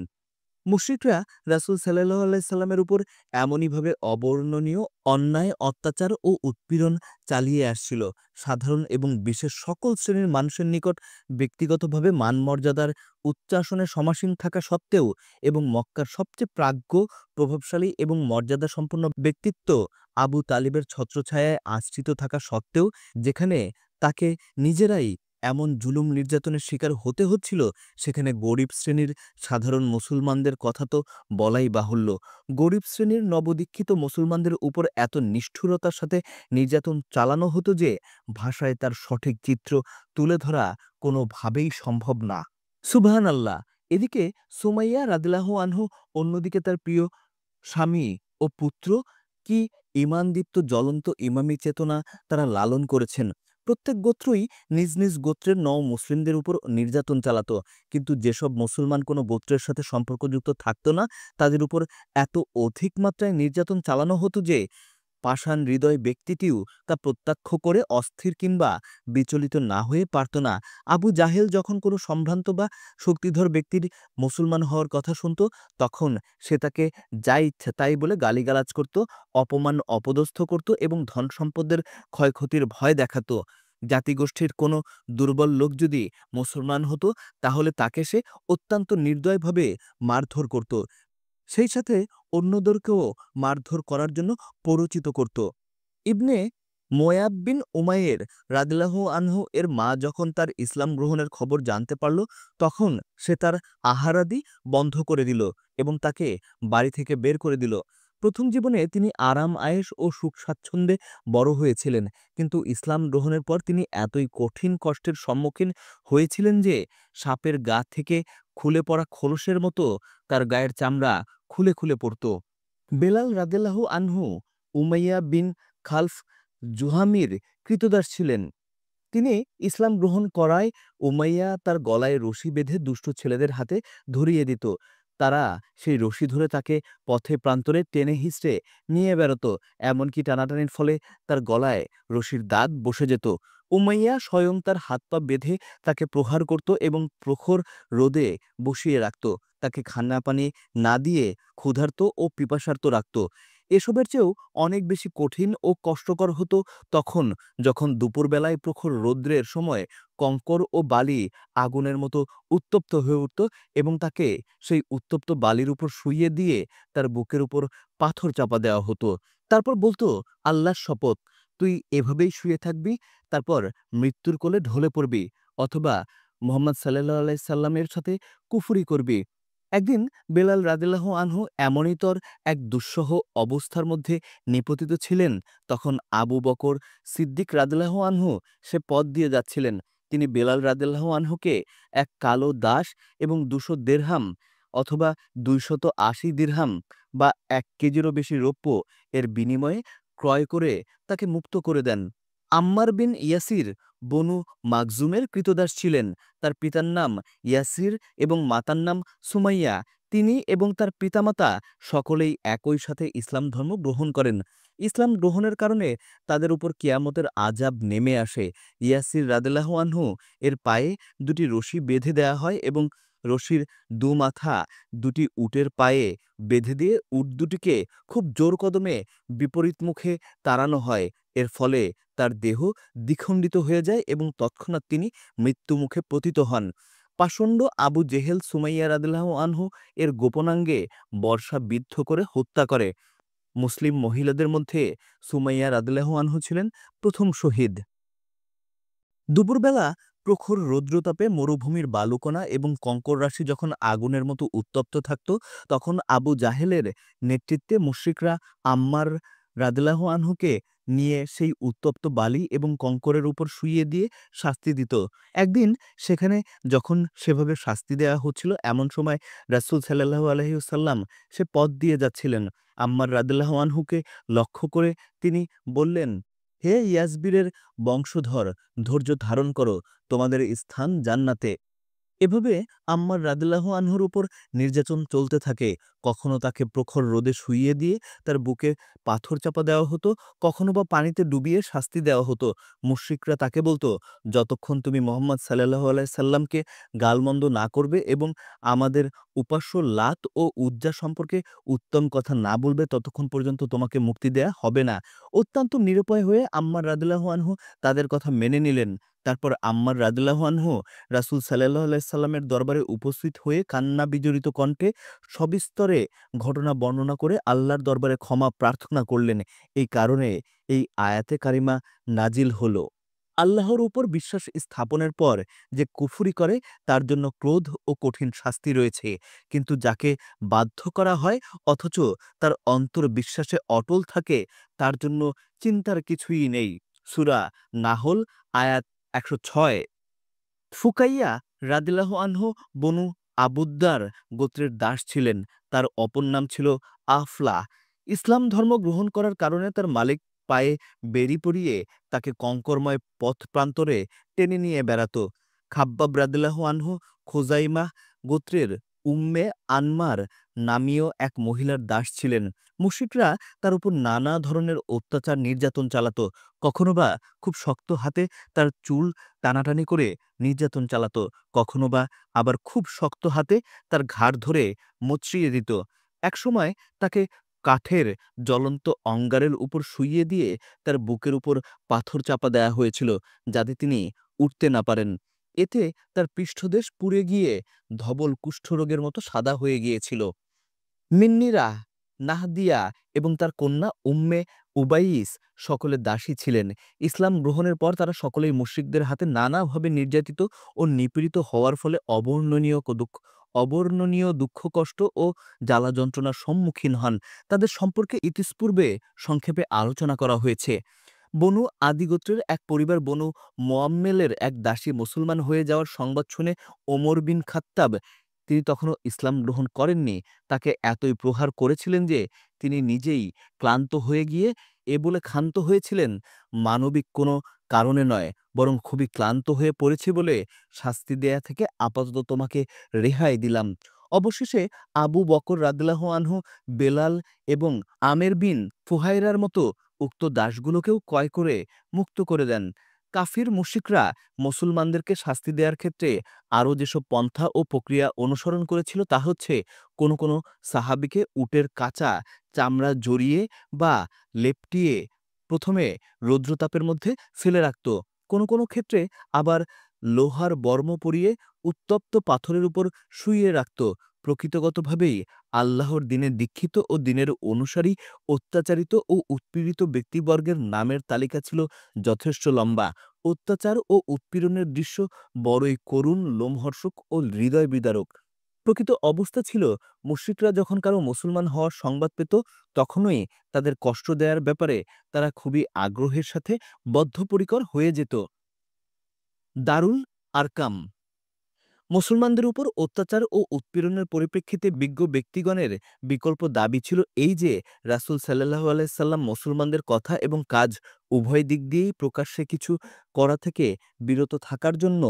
মুশরিকরা রাসূল সাল্লাল্লাহু আলাইহি সাল্লামের উপর এমনইভাবে অবর্ণনীয় অন্যায়, অত্যাচার ও উৎপীড়ন চালিয়ে আসছিল। সাধারণ এবং বিশেষ সকল শ্রেণীর মানুষের নিকট ব্যক্তিগতভাবে মান-মর্যাদার উচ্চাসনে সমাসীন থাকা সত্ত্বেও এবং মক্কার সবচেয়ে প্রাজ্ঞ, প্রভাবশালী এবং মর্যাদাসম্পন্ন ব্যক্তিত্ব আবু তালিবের ছত্রছায়ায় আশ্রিত থাকা সত্ত্বেও যেখানে তাকে নিজেরাই এমন জুলুম নির্যাতনের শিকার হতে হচ্ছিল, সেখানে গরিব শ্রেণীর সাধারণ মুসলমানদের কথা তো বলাই বাহুল্য। গরিব শ্রেণীর নবদীক্ষিত মুসলমানদের উপর এত নিষ্ঠুরতার সাথে নির্যাতন চালানো হতো যে ভাষায় তার সঠিক চিত্র তুলে ধরা কোনোভাবেই সম্ভব না। সুবহানাল্লাহ! এদিকে সুমাইয়া রাদিয়াল্লাহু আনহু, অন্যদিকে তার প্রিয় স্বামী ও পুত্র কি ঈমানদীপ্ত জ্বলন্ত ইমামি চেতনা তারা লালন করেছেন। প্রত্যেক গোত্রই নিজ নিজ গোত্রের মুসলিমদের উপর নির্যাতন চালাত। কিন্তু যেসব মুসলমান কোনো গোত্রের সাথে সম্পর্কযুক্ত থাকত না, তাদের উপর এত অধিক মাত্রায় নির্যাতন চালানো হতো যে পাষাণ হৃদয় ব্যক্তিটিও তা প্রত্যক্ষ করে অস্থির কিংবা বিচলিত না হয়ে পারত না। আবু জাহেল যখন কোনো সম্ভ্রান্ত বা শক্তিধর ব্যক্তির মুসলমান হওয়ার কথা শুনত, তখন সে তাকে যা ইচ্ছে তাই বলে গালিগালাজ করত, অপমান অপদস্থ করত এবং ধন সম্পদের ক্ষয়ক্ষতির ভয় দেখাত। জাতিগোষ্ঠীর কোনো দুর্বল লোক যদি মুসলমান হতো, তাহলে তাকে সে অত্যন্ত নির্দয়ভাবে মারধর করত। সেই সাথে অন্যদেরকেও মারধর করার জন্য প্ররোচিত করত। ইবনে মোয়াব বিন উমাইর রাদিয়াল্লাহু আনহু এর মা যখন তার ইসলাম গ্রহণের খবর জানতে পারল, তখন সে তার আহারাদি বন্ধ করে দিল এবং তাকে বাড়ি থেকে বের করে দিল। প্রথম জীবনে তিনি আরাম আয়েশ ও সুখ স্বাচ্ছন্দ্যে বড় হয়েছিলেন, কিন্তু ইসলাম গ্রহণের পর তিনি এতই কঠিন কষ্টের সম্মুখীন হয়েছিলেন যে সাপের গা থেকে খুলে পড়া খোলসের মতো তার গায়ের চামড়া খুলে খুলে পড়ত। বেলাল রাদিয়াল্লাহু আনহু উমাইয়া বিন খালফ জুহামির কৃতদাস ছিলেন। তিনি ইসলাম গ্রহণ করায় উমাইয়া তার গলায় রশি বেঁধে দুষ্ট ছেলেদের হাতে ধরিয়ে দিত। তারা সেই রশি ধরে তাকে পথে প্রান্তরে টেনে হিঁচড়ে নিয়ে বেড়াত। এমনকি টানাটানির ফলে তার গলায় রশির দাঁত বসে যেত। উমাইয়া স্বয়ং তার হাত পা বেঁধে তাকে প্রহার করত এবং প্রখর রোদে বসিয়ে রাখত। তাকে খানা পানি না দিয়ে ক্ষুধার্ত ও পিপাসার্ত রাখত। এসবের চেয়েও অনেক বেশি কঠিন ও কষ্টকর হতো তখন, যখন দুপুরবেলায় প্রখর রৌদ্রের সময় কঙ্কর ও বালি আগুনের মতো উত্তপ্ত হয়ে উঠত এবং তাকে সেই উত্তপ্ত বালির উপর শুইয়ে দিয়ে তার বুকের উপর পাথর চাপা দেওয়া হতো। তারপর বলতো, আল্লাহর শপথ, তুই এভাবেই শুয়ে থাকবি, তারপর মৃত্যুর কোলে ঢলে পড়বি, অথবা মোহাম্মদ সাল্লাল্লাহু আলাইহি সাল্লামের সাথে কুফরি করবি। একদিন বেলাল রাদিয়াল্লাহু আনহু এমনিতর এক দুঃসহ অবস্থার মধ্যে নিপতিত ছিলেন। তখন আবু বকর সিদ্দিক রাদিয়াল্লাহু আনহু সে পথ দিয়ে যাচ্ছিলেন। তিনি বেলাল রাদিয়াল্লাহু আনহুকে এক কালো দাস এবং ২০০ দেরহাম অথবা ২৮০ দিরহাম বা ১ কেজিরও বেশি রৌপ্য এর বিনিময়ে ক্রয় করে তাকে মুক্ত করে দেন। আম্মার বিন ইয়াসির বনু মাকজুমের কৃতদাস ছিলেন। তার পিতার নাম ইয়াসির এবং মাতার নাম সুমাইয়া। তিনি এবং তার পিতামাতা সকলেই একই সাথে ইসলাম ধর্ম গ্রহণ করেন। ইসলাম গ্রহণের কারণে তাদের উপর কিয়ামতের আযাব নেমে আসে। ইয়াসির রাদিয়াল্লাহু আনহু এর পায়ে ২টি রশি বেঁধে দেয়া হয় এবং রশির মাথা ২টি উটের পায়ে বেঁধে দিয়ে উট দুটিকে খুব জোর কদমে বিপরীত মুখে তাড়ানো হয়। এর ফলে তার দেহ দ্বিখণ্ডিত হয়ে যায় এবং তৎক্ষণাৎ তিনি মৃত্যুমুখে পতিত হন। পাষণ্ড আবু জেহেল সুমাইয়া রাদিয়াল্লাহু আনহু এর গোপনাঙ্গে বর্ষা বিদ্ধ করে হত্যা করে। মুসলিম মহিলাদের মধ্যে সুমাইয়া রাদিয়াল্লাহু আনহু ছিলেন প্রথম শহীদ। দুপুরবেলা প্রখর রৌদ্রতাপে মরুভূমির বালুকণা এবং কঙ্কররাশি যখন আগুনের মতো উত্তপ্ত থাকত, তখন আবু জাহেলের নেতৃত্বে মুশরিকরা আম্মার রাদিয়াল্লাহু আনহুকে নিয়ে সেই উত্তপ্ত বালি এবং কঙ্করের উপর শুইয়ে দিয়ে শাস্তি দিত। একদিন সেখানে যখন সেভাবে শাস্তি দেওয়া হচ্ছিল, এমন সময় রাসূল সাল্লাল্লাহু আলাইহি ওয়াসাল্লাম সে পথ দিয়ে যাচ্ছিলেন। আম্মার রাদিয়াল্লাহু আনহুকে লক্ষ্য করে তিনি বললেন, হে ইয়াসবিরের বংশধর, ধৈর্য ধারণ করো, তোমাদের স্থান জান্নাতে। এভাবে আম্মার রাদিয়াল্লাহু আনহুর উপর নির্যাতন চলতে থাকে। কখনো তাকে প্রখর রোদে শুইয়ে দিয়ে তার বুকে পাথর চাপা দেওয়া হতো, কখনো বা পানিতে ডুবিয়ে শাস্তি দেওয়া হতো। মুশরিকরা তাকে বলতো, যতক্ষণ তুমি মোহাম্মদ সাল্লাল্লাহু আলাইহি সাল্লামকে গালমন্দ না করবে এবং আমাদের উপাস্য লাত ও উজ্জা সম্পর্কে উত্তম কথা না বলবে, ততক্ষণ পর্যন্ত তোমাকে মুক্তি দেয়া হবে না। অত্যন্ত নিরুপায় হয়ে আম্মার রাদিয়াল্লাহু আনহু তাদের কথা মেনে নিলেন। তারপর আম্মার রাদিয়াল্লাহু আনহু রাসূল সাল্লাল্লাহু আলাইহি সাল্লামের দরবারে উপস্থিত হয়ে কান্না বিজড়িত কণ্ঠে সবিস্তরে ঘটনা বর্ণনা করে আল্লাহর দরবারে ক্ষমা প্রার্থনা করলেন। এই কারণে এই আয়াতে কারিমা নাজিল হলো। আল্লাহর উপর বিশ্বাস স্থাপনের পর যে কুফরি করে তার জন্য ক্রোধ ও কঠিন শাস্তি রয়েছে, কিন্তু যাকে বাধ্য করা হয় অথচ তার অন্তর বিশ্বাসে অটল থাকে তার জন্য চিন্তার কিছুই নেই। সূরা নাহল আয়াত ১০৬। ফুকাইয়া রাদিয়াল্লাহু আনহু বনু আবুদ্দার গোত্রের দাস ছিলেন। তার অপর নাম ছিল আফলাহ। ইসলাম ধর্ম গ্রহণ করার কারণে তার মালিক পায়ে বেড়ি পরিয়ে তাকে কঙ্করময় পথ প্রান্তরে টেনে নিয়ে বেড়াত। খাব্বাব রাদিয়াল্লাহু আনহু খোজাইমাহ গোত্রের উম্মে আনমার নামীয় এক মহিলার দাস ছিলেন। মুশরিকরা তার উপর নানা ধরনের অত্যাচার নির্যাতন চালাত। কখনো বা খুব শক্ত হাতে তার চুল টানাটানি করে নির্যাতন চালাত, কখনো বা আবার খুব শক্ত হাতে তার ঘাড় ধরে মচড়িয়ে দিত। একসময় তাকে কাঠের জ্বলন্ত অঙ্গারের উপর শুইয়ে দিয়ে তার বুকের উপর পাথর চাপা দেয়া হয়েছিল, যাতে তিনি উঠতে না পারেন। এতে তার পৃষ্ঠদেশ পুড়ে গিয়ে ধবল কুষ্ঠরোগের মতো সাদা হয়ে গিয়েছিল। মিন্নিরা, নাহদিয়া এবং তার কন্যা উম্মে উবাইস সকলে দাসী ছিলেন। ইসলাম গ্রহণের পর তারা সকলেই মুশরিকদের হাতে নানাভাবে নির্যাতিত ও নিপীড়িত হওয়ার ফলে অবর্ণনীয় দুঃখ কষ্ট ও জ্বালা যন্ত্রণার সম্মুখীন হন। তাদের সম্পর্কে ইতিপূর্বে সংক্ষেপে আলোচনা করা হয়েছে। বনু আদি গোত্রের এক পরিবার বনু মোয়াম্মেলের এক দাসী মুসলমান হয়ে যাওয়ার সংবাদ শুনে ওমর বিন খাত্তাব, তিনি তখনও ইসলাম গ্রহণ করেননি, তাকে এতই প্রহার করেছিলেন যে তিনি নিজেই ক্লান্ত হয়ে গিয়ে এ বলে ক্ষান্ত হয়েছিলেন, মানবিক কোনো কারণে নয়, বরং খুবই ক্লান্ত হয়ে পড়েছি বলে শাস্তি দেয়া থেকে আপাতত তোমাকে রেহাই দিলাম। অবশেষে আবু বকর রাদিয়াল্লাহু আনহু বেলাল এবং আমের বিন ফুহাইরার মতো উক্ত দাসগুলোকেও ক্রয় করে মুক্ত করে দেন। কাফির মুশরিকরা মুসলমানদেরকে শাস্তি দেওয়ার ক্ষেত্রে আরও যেসব পন্থা ও প্রক্রিয়া অনুসরণ করেছিল তা হচ্ছে, কোনো সাহাবীকে উটের কাঁচা চামড়া জড়িয়ে বা লেপটিয়ে প্রথমে রৌদ্রতাপের মধ্যে ফেলে রাখত। কোনো ক্ষেত্রে আবার লোহার বর্ম পরিয়ে উত্তপ্ত পাথরের উপর শুইয়ে রাখত। প্রকৃতগতভাবেই আল্লাহর দিনে দীক্ষিত ও দিনের অনুসারী অত্যাচারিত ও উৎপীড়িত ব্যক্তিবর্গের নামের তালিকা ছিল যথেষ্ট লম্বা। অত্যাচার ও উৎপীড়নের দৃশ্য বড়ই করুণ, লোমহর্ষক ও হৃদয় বিদারক। প্রকৃত অবস্থা ছিল, মুশরিকরা যখন কারো মুসলমান হওয়ার সংবাদ পেত তখনই তাদের কষ্ট দেওয়ার ব্যাপারে তারা খুবই আগ্রহের সাথে বদ্ধপরিকর হয়ে যেত। দারুল আরকাম। মুসলমানদের উপর অত্যাচার ও উৎপীড়নের পরিপ্রেক্ষিতে বিজ্ঞ ব্যক্তিগণের বিকল্প দাবি ছিল এই যে রাসূল সাল্লাল্লাহু আলাইহি সাল্লাম মুসলমানদের কথা এবং কাজ উভয় দিক দিয়েই প্রকাশ্যে কিছু করা থেকে বিরত থাকার জন্য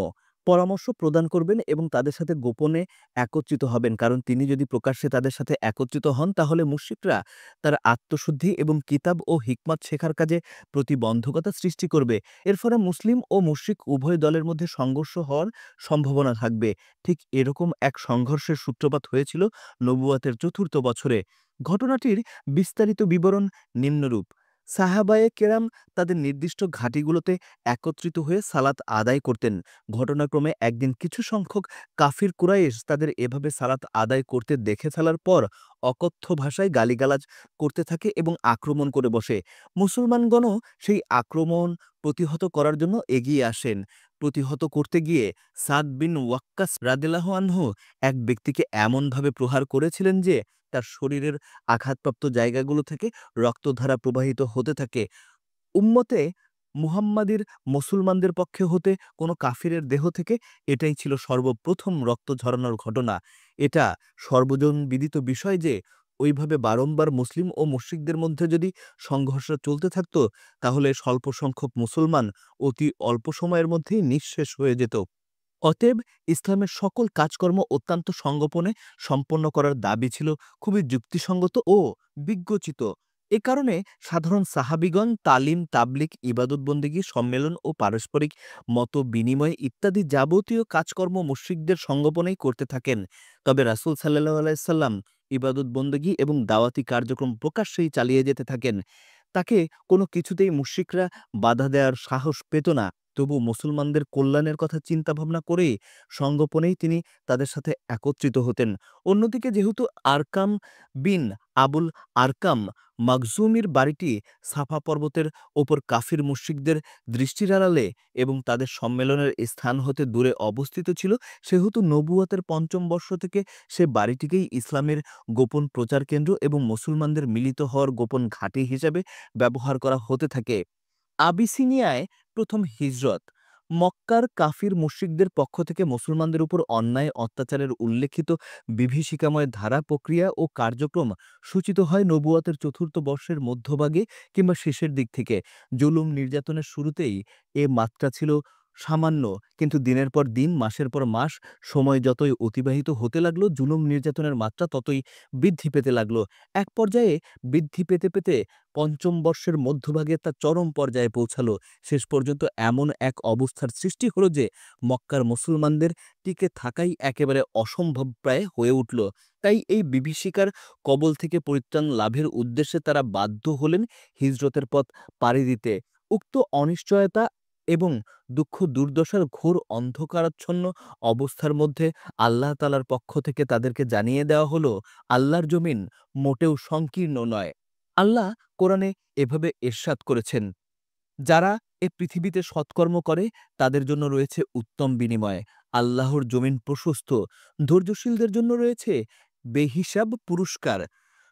পরামর্শ প্রদান করবেন এবং তাদের সাথে গোপনে একত্রিত হবেন, কারণ তিনি যদি প্রকাশ্যে তাদের সাথে একত্রিত হন তাহলে মুশরিকরা তার আত্মশুদ্ধি এবং কিতাব ও হিকমত শেখার কাজে প্রতিবন্ধকতা সৃষ্টি করবে। এর ফলে মুসলিম ও মুশরিক উভয় দলের মধ্যে সংঘর্ষ হওয়ার সম্ভাবনা থাকবে। ঠিক এরকম এক সংঘর্ষের সূত্রপাত হয়েছিল নবুয়াতের ৪র্থ বছরে। ঘটনাটির বিস্তারিত বিবরণ নিম্নরূপ। সাহাবায়ে কেরাম তাদের নির্দিষ্ট ঘাঁটিগুলোতে একত্রিত হয়ে সালাত আদায় করতেন। ঘটনাক্রমে একদিন কিছু সংখ্যক কাফির কুরাইশ তাদের এভাবে সালাত আদায় করতে দেখে ফেলার পর অকথ্য ভাষায় গালিগালাজ করতে থাকে এবং আক্রমণ করে বসে। মুসলমানগণও সেই আক্রমণ প্রতিহত করার জন্য এগিয়ে আসেন। প্রতিহত করতে গিয়ে সাদ বিন ওয়াক্কাস রাদিয়াল্লাহু আনহু এক ব্যক্তিকে এমনভাবে প্রহার করেছিলেন যে তার শরীরের আঘাতপ্রাপ্ত জায়গাগুলো থেকে রক্তধারা প্রবাহিত হতে থাকে। উম্মতে মুহাম্মাদির মুসলমানদের পক্ষে হতে কোনো কাফিরের দেহ থেকে এটাই ছিল সর্বপ্রথম রক্ত ঝরানোর ঘটনা। এটা সর্বজনবিদিত বিষয় যে ওইভাবে বারংবার মুসলিম ও মুশরিকদের মধ্যে যদি সংঘর্ষ চলতে থাকত তাহলে স্বল্প সংখ্যক মুসলমান অতি অল্প সময়ের মধ্যেই নিঃশেষ হয়ে যেত। অতএব ইসলামের সকল কাজকর্ম অত্যন্ত সংগোপনে সম্পন্ন করার দাবি ছিল খুবই যুক্তিসঙ্গত ও বিজ্ঞোচিত। এ কারণে সাধারণ সাহাবিগণ তালিম, তাবলিগ, ইবাদতবন্দেগী, সম্মেলন ও পারস্পরিক মত বিনিময় ইত্যাদি যাবতীয় কাজকর্ম মুশরিকদের সংগোপনেই করতে থাকেন। তবে রাসূল সাল্লাল্লাহু আলাইহি সাল্লাম ইবাদতবন্দেগী এবং দাওয়াতি কার্যক্রম প্রকাশ্যেই চালিয়ে যেতে থাকেন। তাকে কোনো কিছুতেই মুশরিকরা বাধা দেওয়ার সাহস পেত না। তবু মুসলমানদের কল্যাণের কথা চিন্তাভাবনা করেই সঙ্গোপনেই তিনি তাদের সাথে একত্রিত হতেন। অন্যদিকে যেহেতু আরকাম বিন আবুল আরকাম মাখজুমির বাড়িটি সাফা পর্বতের ওপর কাফির মুশরিকদের দৃষ্টির আড়ালে এবং তাদের সম্মেলনের স্থান হতে দূরে অবস্থিত ছিল, সেহেতু নবুয়তের পঞ্চম বর্ষ থেকে সে বাড়িটিকেই ইসলামের গোপন প্রচার কেন্দ্র এবং মুসলমানদের মিলিত হওয়ার গোপন ঘাঁটি হিসাবে ব্যবহার করা হতে থাকে। আবিসিনিয়ায় প্রথম হিজরত। মক্কার কাফির মুশরিকদের পক্ষ থেকে মুসলমানদের উপর অন্যায় অত্যাচারের উল্লেখিত বিভীষিকাময় ধারা, প্রক্রিয়া ও কার্যক্রম সূচিত হয় নবুয়তের চতুর্থ বর্ষের মধ্যভাগে কিংবা শেষের দিক থেকে। জুলুম নির্যাতনের শুরুতেই এ মাত্রা ছিল সামান্য, কিন্তু দিনের পর দিন, মাসের পর মাস সময় যতই অতিবাহিত হতে লাগলো, জুলুম নির্যাতনের মাত্রা ততই বৃদ্ধি পেতে লাগলো। এক পর্যায়ে বৃদ্ধি পেতে পেতে পঞ্চম বর্ষের মধ্যভাগে তা চরম পর্যায়ে পৌঁছালো। শেষ পর্যন্ত এমন এক অবস্থার সৃষ্টি হলো যে মক্কার মুসলমানদের টিকে থাকাই একেবারে অসম্ভব প্রায় হয়ে উঠল। তাই এই বিভীষিকার কবল থেকে পরিত্রাণ লাভের উদ্দেশ্যে তারা বাধ্য হলেন হিজরতের পথ পাড়ি দিতে। উক্ত অনিশ্চয়তা এবং দুঃখ দুর্দশার ঘোর অন্ধকারাচ্ছন্ন অবস্থার মধ্যে আল্লাহ তাআলার পক্ষ থেকে তাদেরকে জানিয়ে দেওয়া হলো, আল্লাহর জমিন মোটেও সংকীর্ণ নয়। আল্লাহ কোরআনে এভাবে ইরশাদ করেছেন, যারা এ পৃথিবীতে সৎকর্ম করে তাদের জন্য রয়েছে উত্তম বিনিময়। আল্লাহর জমিন প্রশস্ত, ধৈর্যশীলদের জন্য রয়েছে বেহিসাব পুরস্কার।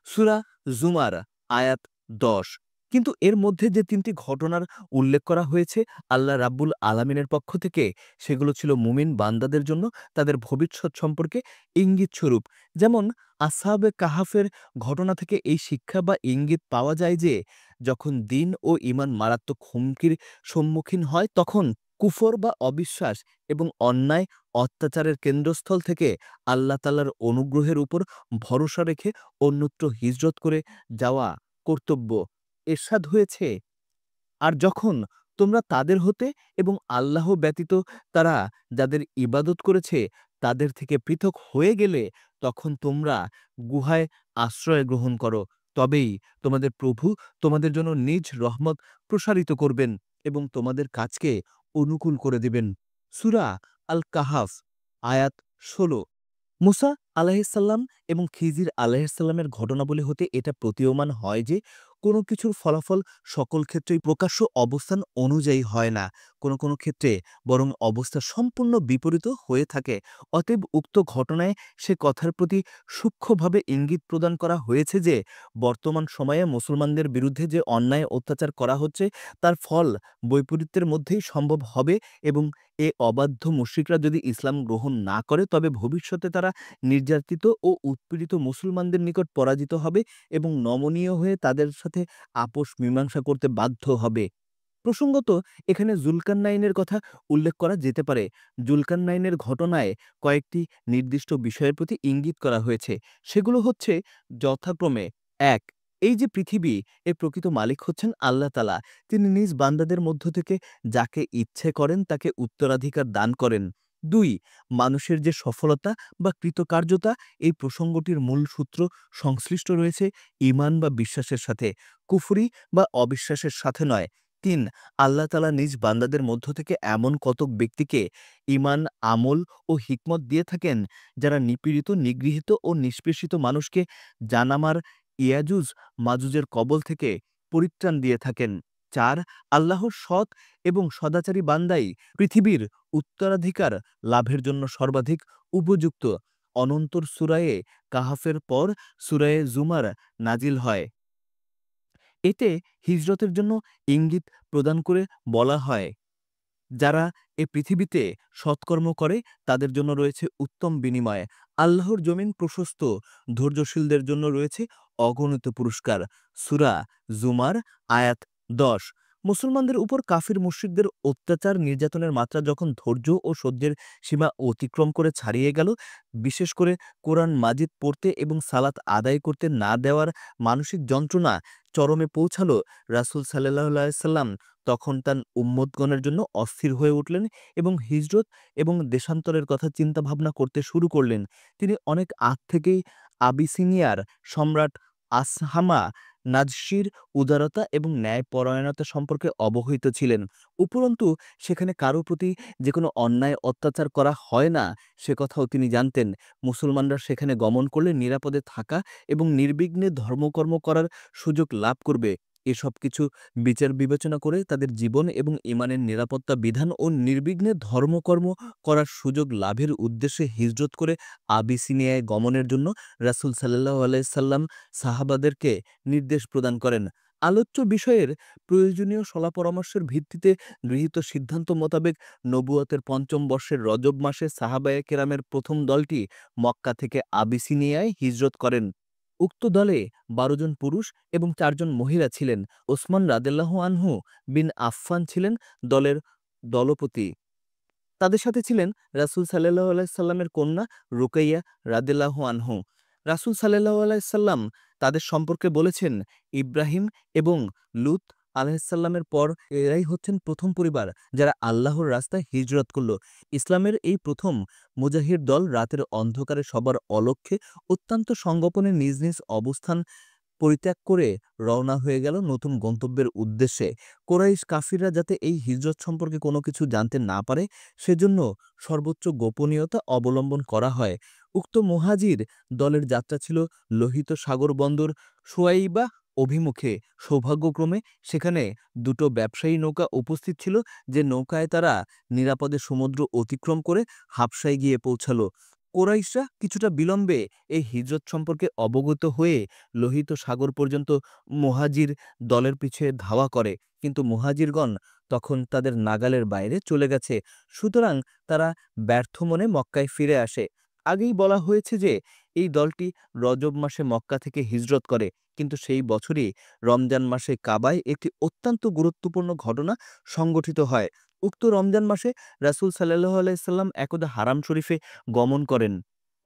সূরা জুমার আয়াত ১০। কিন্তু এর মধ্যে যে ৩টি ঘটনার উল্লেখ করা হয়েছে আল্লাহ রাব্বুল আলামিনের পক্ষ থেকে, সেগুলো ছিল মুমিন বান্দাদের জন্য তাদের ভবিষ্যৎ সম্পর্কে ইঙ্গিতস্বরূপ। যেমন আসহাবে কাহাফের ঘটনা থেকে এই শিক্ষা বা ইঙ্গিত পাওয়া যায় যে যখন দিন ও ঈমান মারাত্মক হুমকির সম্মুখীন হয়, তখন কুফর বা অবিশ্বাস এবং অন্যায় অত্যাচারের কেন্দ্রস্থল থেকে আল্লাহ তাআলার অনুগ্রহের উপর ভরসা রেখে অন্যত্র হিজরত করে যাওয়া কর্তব্য। এরশাদ হয়েছে, আর যখন তোমরা তাদের হতে এবং আল্লাহ ব্যতীত তারা যাদের ইবাদত করেছে তাদের থেকে পৃথক হয়ে গেলে, তখন তোমরা গুহায় আশ্রয় গ্রহণ করো। তবেই তোমাদের প্রভু তোমাদের জন্য নিজ রহমত প্রসারিত করবেন এবং তোমাদের কাজকে অনুকূল করে দিবেন। সূরা আল কাহাফ আয়াত ১৬। মুসা আলাইহিসসালাম এবং খিজির আলাইহিসসালামের ঘটনাবলী হতে এটা প্রতীয়মান হয় যে কোনো কিছুর ফলাফল সকল ক্ষেত্রেই প্রকাশ্য অবস্থান অনুযায়ী হয় না, কোনো কোনো ক্ষেত্রে বরং অবস্থা সম্পূর্ণ বিপরীত হয়ে থাকে। অতএব উক্ত ঘটনায় সে কথার প্রতি সূক্ষ্মভাবে ইঙ্গিত প্রদান করা হয়েছে যে বর্তমান সময়ে মুসলমানদের বিরুদ্ধে যে অন্যায় অত্যাচার করা হচ্ছে তার ফল বৈপরীত্যের মধ্যেই সম্ভব হবে এবং এ অবাধ্য মুশরিকরা যদি ইসলাম গ্রহণ না করে তবে ভবিষ্যতে তারা নির্যাতিত ও উৎপীড়িত মুসলমানদের নিকট পরাজিত হবে এবং নমনীয় হয়ে তাদের সাথে আপোষ মীমাংসা করতে বাধ্য হবে। প্রসঙ্গত এখানে জুলকারনাইনের কথা উল্লেখ করা যেতে পারে। জুলকারনাইনের ঘটনায় কয়েকটি নির্দিষ্ট বিষয়ের প্রতি ইঙ্গিত করা হয়েছে। সেগুলো হচ্ছে যথাক্রমে: ১. এই যে পৃথিবী, এর প্রকৃত মালিক হচ্ছেন আল্লাহ তাআলা। তিনি নিজ বান্দাদের মধ্য থেকে যাকে ইচ্ছে করেন তাকে উত্তরাধিকার দান করেন। ২. মানুষের যে সফলতা বা কৃতকার্যতা, এই প্রসঙ্গটির মূল সূত্র সংশ্লিষ্ট রয়েছে ঈমান বা বিশ্বাসের সাথে, কুফরি বা অবিশ্বাসের সাথে নয়। ৩. আল্লাহ তাআলা নিজ বান্দাদের মধ্য থেকে এমন কতক ব্যক্তিকে ঈমান, আমল ও হিকমত দিয়ে থাকেন যারা নিপীড়িত, নিগৃহীত ও নিষ্পেষিত মানুষকে জানামার ইয়াজুজ মাজুজের কবল থেকে পরিত্রাণ দিয়ে থাকেন। ৪. আল্লাহর সৎ এবং সদাচারী বান্দাই পৃথিবীর উত্তরাধিকার লাভের জন্য সর্বাধিক উপযুক্ত। অনন্তর সূরায়ে কাহাফের পর সূরায়ে জুমার নাজিল হয়। এতে হিজরতের জন্য ইঙ্গিত প্রদান করে বলা হয়, যারা এ পৃথিবীতে সৎকর্ম করে তাদের জন্য রয়েছে উত্তম বিনিময়। আল্লাহর জমিন প্রশস্ত, ধৈর্যশীলদের জন্য রয়েছে অগণিত পুরস্কার। সূরা জুমার আয়াত ১০। মুসলমানদের উপর কাফির মুশরিকদের অত্যাচার নির্যাতনের মাত্রা যখন ধৈর্য ও সহ্যের সীমা অতিক্রম করে ছাড়িয়ে গেল, বিশেষ করে কোরআন মাজিদ পড়তে এবং সালাত আদায় করতে না দেওয়ার মানসিক যন্ত্রণা চরমে পৌঁছালো, রাসূল সাল্লাল্লাহু আলাইহি সাল্লাম তখন তার উম্মতগণের জন্য অস্থির হয়ে উঠলেন এবং হিজরত এবং দেশান্তরের কথা চিন্তা ভাবনা করতে শুরু করলেন। তিনি অনেক আগ থেকেই আবিসিনিয়ার সম্রাট আসহামা নাজশির উদারতা এবং ন্যায়পরায়ণতা সম্পর্কে অবহিত ছিলেন। উপরন্তু সেখানে কারো প্রতি যে কোনো অন্যায় অত্যাচার করা হয় না, সে কথাও তিনি জানতেন। মুসলমানরা সেখানে গমন করলে নিরাপদে থাকা এবং নির্বিঘ্নে ধর্মকর্ম করার সুযোগ লাভ করবে। এসব কিছু বিচার বিবেচনা করে তাদের জীবন এবং ঈমানের নিরাপত্তা বিধান ও নির্বিঘ্নে ধর্মকর্ম করার সুযোগ লাভের উদ্দেশ্যে হিজরত করে আবিসিনিয়ায় গমনের জন্য রাসূল সাল্লাল্লাহু আলাইহি সাল্লাম সাহাবাদেরকে নির্দেশ প্রদান করেন। আলোচ্য বিষয়ের প্রয়োজনীয় শলা-পরামর্শের ভিত্তিতে গৃহীত সিদ্ধান্ত মোতাবেক নবুয়তের ৫ম বর্ষের রজব মাসে সাহাবায়ে কেরামের প্রথম দলটি মক্কা থেকে আবিসিনিয়ায় হিজরত করেন। উক্ত দলে ১২ জন পুরুষ এবং ৪ জন মহিলা ছিলেন। ওসমান রাদিয়াল্লাহু আনহু বিন আফফান ছিলেন দলের দলপতি। তাদের সাথে ছিলেন রাসূল সাল্লাল্লাহু আলাইহি সাল্লামের কন্যা রুকাইয়া রাদিয়াল্লাহু আনহু। রাসূল সাল্লাল্লাহু আলাইহি সাল্লাম তাদের সম্পর্কে বলেছেন, ইব্রাহিম এবং লূত আলাইহিসসালামের পর এরাই হচ্ছেন প্রথম পরিবার যারা আল্লাহর রাস্তায় হিজরত করল। ইসলামের এই প্রথম মুজাহির দল রাতের অন্ধকারে সবার অলক্ষ্যে অত্যন্ত সংগোপনে নিজ নিজ অবস্থান পরিত্যাগ করে রওনা হয়ে গেল নতুন গন্তব্যের উদ্দেশ্যে। কোরাইশ কাফিররা যাতে এই হিজরত সম্পর্কে কোনো কিছু জানতে না পারে, সেজন্য সর্বোচ্চ গোপনীয়তা অবলম্বন করা হয়। উক্ত মুহাজির দলের যাত্রা ছিল লোহিত সাগর বন্দর সুয়াইবা অভিমুখে। সৌভাগ্যক্রমে সেখানে দুটো ব্যবসায়ী নৌকা উপস্থিত ছিল, যে নৌকায় তারা নিরাপদে সমুদ্র অতিক্রম করে হাবশায় গিয়ে পৌঁছালো। কোরাইশরা কিছুটা বিলম্বে এই হিজরত সম্পর্কে অবগত হয়ে লোহিত সাগর পর্যন্ত মুহাজির দলের পিছে ধাওয়া করে, কিন্তু মুহাজিরগণ তখন তাদের নাগালের বাইরে চলে গেছে। সুতরাং তারা ব্যর্থ মনে মক্কায় ফিরে আসে। আগেই বলা হয়েছে যে এই দলটি রজব মাসে মক্কা থেকে হিজরত করে, কিন্তু সেই বছরই রমজান মাসে কাবায় একটি অত্যন্ত গুরুত্বপূর্ণ ঘটনা সংঘটিত হয়। উক্ত রমজান মাসে রাসূল সাল্লাল্লাহু আলাইহি সাল্লাম একদা হারাম শরীফে গমন করেন।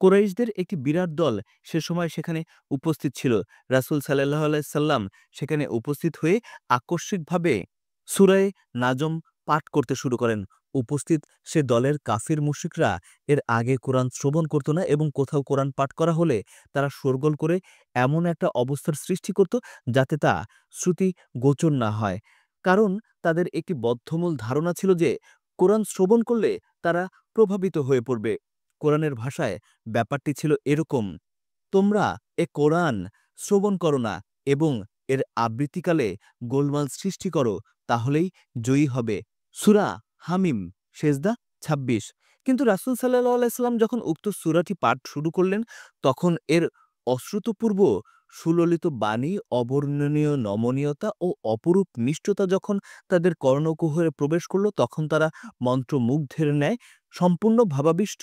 কুরাইশদের একটি বিরাট দল সে সময় সেখানে উপস্থিত ছিল। রাসূল সাল্লাল্লাহু আলাইহি সাল্লাম সেখানে উপস্থিত হয়ে আকস্মিকভাবে সূরায়ে নাজম পাঠ করতে শুরু করেন। উপস্থিত সে দলের কাফির মুশরিকরা এর আগে কোরআন শ্রবণ করত না এবং কোথাও কোরআন পাঠ করা হলে তারা শোরগোল করে এমন একটা অবস্থার সৃষ্টি করত যাতে তা শ্রুতি গোচর না হয়। কারণ তাদের একটি বদ্ধমূল ধারণা ছিল যে কোরআন শ্রবণ করলে তারা প্রভাবিত হয়ে পড়বে। কোরআনের ভাষায় ব্যাপারটি ছিল এরকম: তোমরা এ কোরআন শ্রবণ করো না এবং এর আবৃত্তিকালে গোলমাল সৃষ্টি করো, তাহলেই জয়ী হবে। সূরা হামিম, সেজদা ২৬। কিন্তু রাসূল সাল্লাল্লাহু আলাইহি সাল্লাম যখন উক্ত সূরাটি পাঠ শুরু করলেন, তখন এর অশ্রুতপূর্ব সুললিত বাণী, অবর্ণনীয় নমনীয়তা ও অপরূপ মিষ্টতা যখন তাদের কর্ণকুহরে প্রবেশ করল, তখন তারা মন্ত্রমুগ্ধের ন্যায় সম্পূর্ণ ভাবাবিষ্ট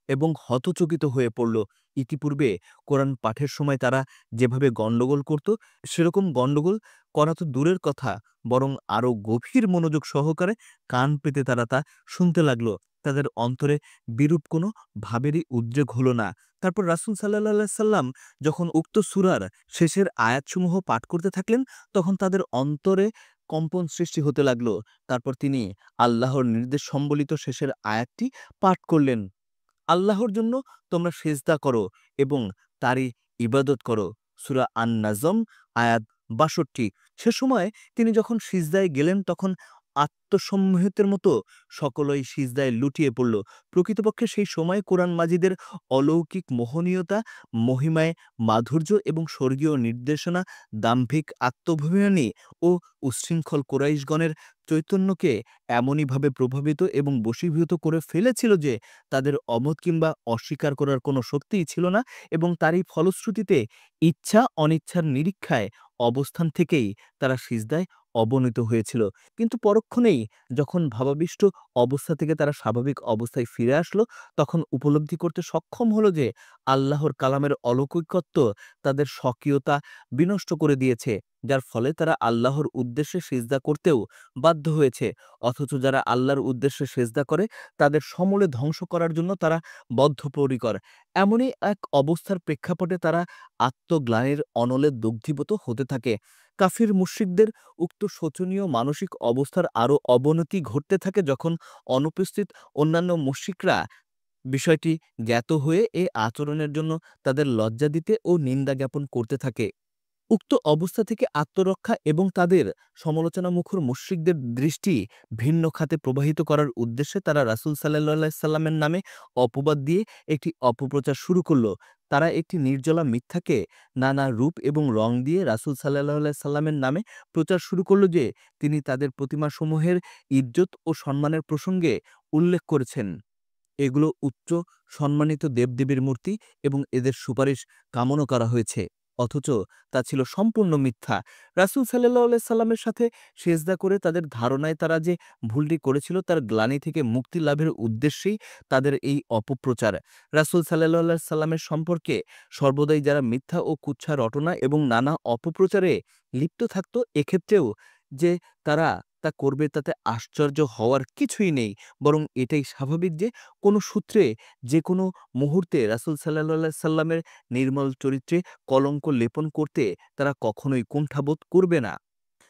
এবং হতচকিত হয়ে পড়ল। ইতিপূর্বে কোরআন পাঠের সময় তারা যেভাবে গণ্ডগোল করত, সেরকম গণ্ডগোল করা তো দূরের কথা, বরং আরও গভীর মনোযোগ সহকারে কান পেতে তারা তা শুনতে লাগল। তাদের অন্তরে বিরূপ কোনো ভাবেরই উদ্রেক হল না। তারপর রাসূল সাল্লাল্লাহু আলাইহি সাল্লাম যখন উক্ত সূরার শেষের আয়াতসমূহ পাঠ করতে থাকলেন, তখন তাদের অন্তরে কম্পন সৃষ্টি হতে লাগল। তারপর তিনি আল্লাহর নির্দেশ সম্বলিত শেষের আয়াতটি পাঠ করলেন: আল্লাহর জন্য তোমরা সিজদা করো এবং তারই ইবাদত করো। সূরা আন-নাজম আয়াত ৬২। সে সময় তিনি যখন সিজদায় গেলেন, তখন আত্মসম্মোহিতের মতো সকলেই সিজদায় লুটিয়ে পড়ল। প্রকৃতপক্ষে সেই সময় কোরআন মাজিদের অলৌকিক মোহনীয়তা, মহিমায় মাধুর্য এবং স্বর্গীয় নির্দেশনা দাম্ভিক আত্মভিমানী ও উচ্ছৃঙ্খল কুরাইশগণের চৈতন্যকে এমনইভাবে প্রভাবিত এবং বশীভূত করে ফেলেছিল যে তাদের অমত কিংবা অস্বীকার করার কোনো শক্তিই ছিল না, এবং তারই ফলশ্রুতিতে ইচ্ছা অনিচ্ছার নিরীক্ষায় অবস্থান থেকেই তারা সিজদায় অবনীত হয়েছিল। কিন্তু পরক্ষণেই যখন ভাবাবিষ্ট অবস্থা থেকে তারা স্বাভাবিক অবস্থায় ফিরে আসলো, তখন উপলব্ধি করতে সক্ষম হলো যে আল্লাহর কালামের অলৌকিকত্ব তাদের স্বকীয়তা বিনষ্ট করে দিয়েছে, যার ফলে তারা আল্লাহর উদ্দেশ্যে সিজদা করতেও বাধ্য হয়েছে। অথচ যারা আল্লাহর উদ্দেশ্যে সিজদা করে তাদের সমূলে ধ্বংস করার জন্য তারা বদ্ধপরিকর। এমনই এক অবস্থার প্রেক্ষাপটে তারা আত্মগ্লানির অনলে দগ্ধীভূত হতে থাকে। কাফির মুশরিকদের উক্ত শোচনীয় মানসিক অবস্থার আরও অবনতি ঘটতে থাকে যখন অনুপস্থিত অন্যান্য মুশরিকরা বিষয়টি জ্ঞাত হয়ে এ আচরণের জন্য তাদের লজ্জা দিতে ও নিন্দা জ্ঞাপন করতে থাকে। উক্ত অবস্থা থেকে আত্মরক্ষা এবং তাদের সমালোচনামুখর মুশরিকদের দৃষ্টি ভিন্ন খাতে প্রবাহিত করার উদ্দেশ্যে তারা রাসূল সাল্লাল্লাহু সাল্লামের নামে অপবাদ দিয়ে একটি অপপ্রচার শুরু করল। তারা একটি নির্জলা মিথ্যাকে নানা রূপ এবং রং দিয়ে রাসূল সাল্লাল্লাহু সাল্লামের নামে প্রচার শুরু করল যে তিনি তাদের প্রতিমাসমূহের ইজ্জত ও সম্মানের প্রসঙ্গে উল্লেখ করেছেন। এগুলো উচ্চ সম্মানিত দেবদেবীর মূর্তি এবং এদের সুপারিশ কামনা করা হয়েছে। অথচ তা ছিল সম্পূর্ণ মিথ্যা। রাসূল সাল্লাল্লাহু আলাইহি সাল্লামের সাথে সেজদা করে তাদের ধারণায় তারা যে ভুলটি করেছিল তার গ্লানি থেকে মুক্তি লাভের উদ্দেশ্যেই তাদের এই অপপ্রচার। রাসূল সাল্লাল্লাহু আলাইহি সাল্লামের সম্পর্কে সর্বদাই যারা মিথ্যা ও কুৎসা রটনা এবং নানা অপপ্রচারে লিপ্ত থাকত, এক্ষেত্রেও যে তারা তা করবে তাতে আশ্চর্য হওয়ার কিছুই নেই। বরং এটাই স্বাভাবিক যে কোনো সূত্রে যে কোনো মুহূর্তে রাসূল সাল্লাল্লাহু আলাইহি সাল্লামের নির্মল চরিত্রে কলঙ্ক লেপন করতে তারা কখনোই কুণ্ঠাবোধ করবে না।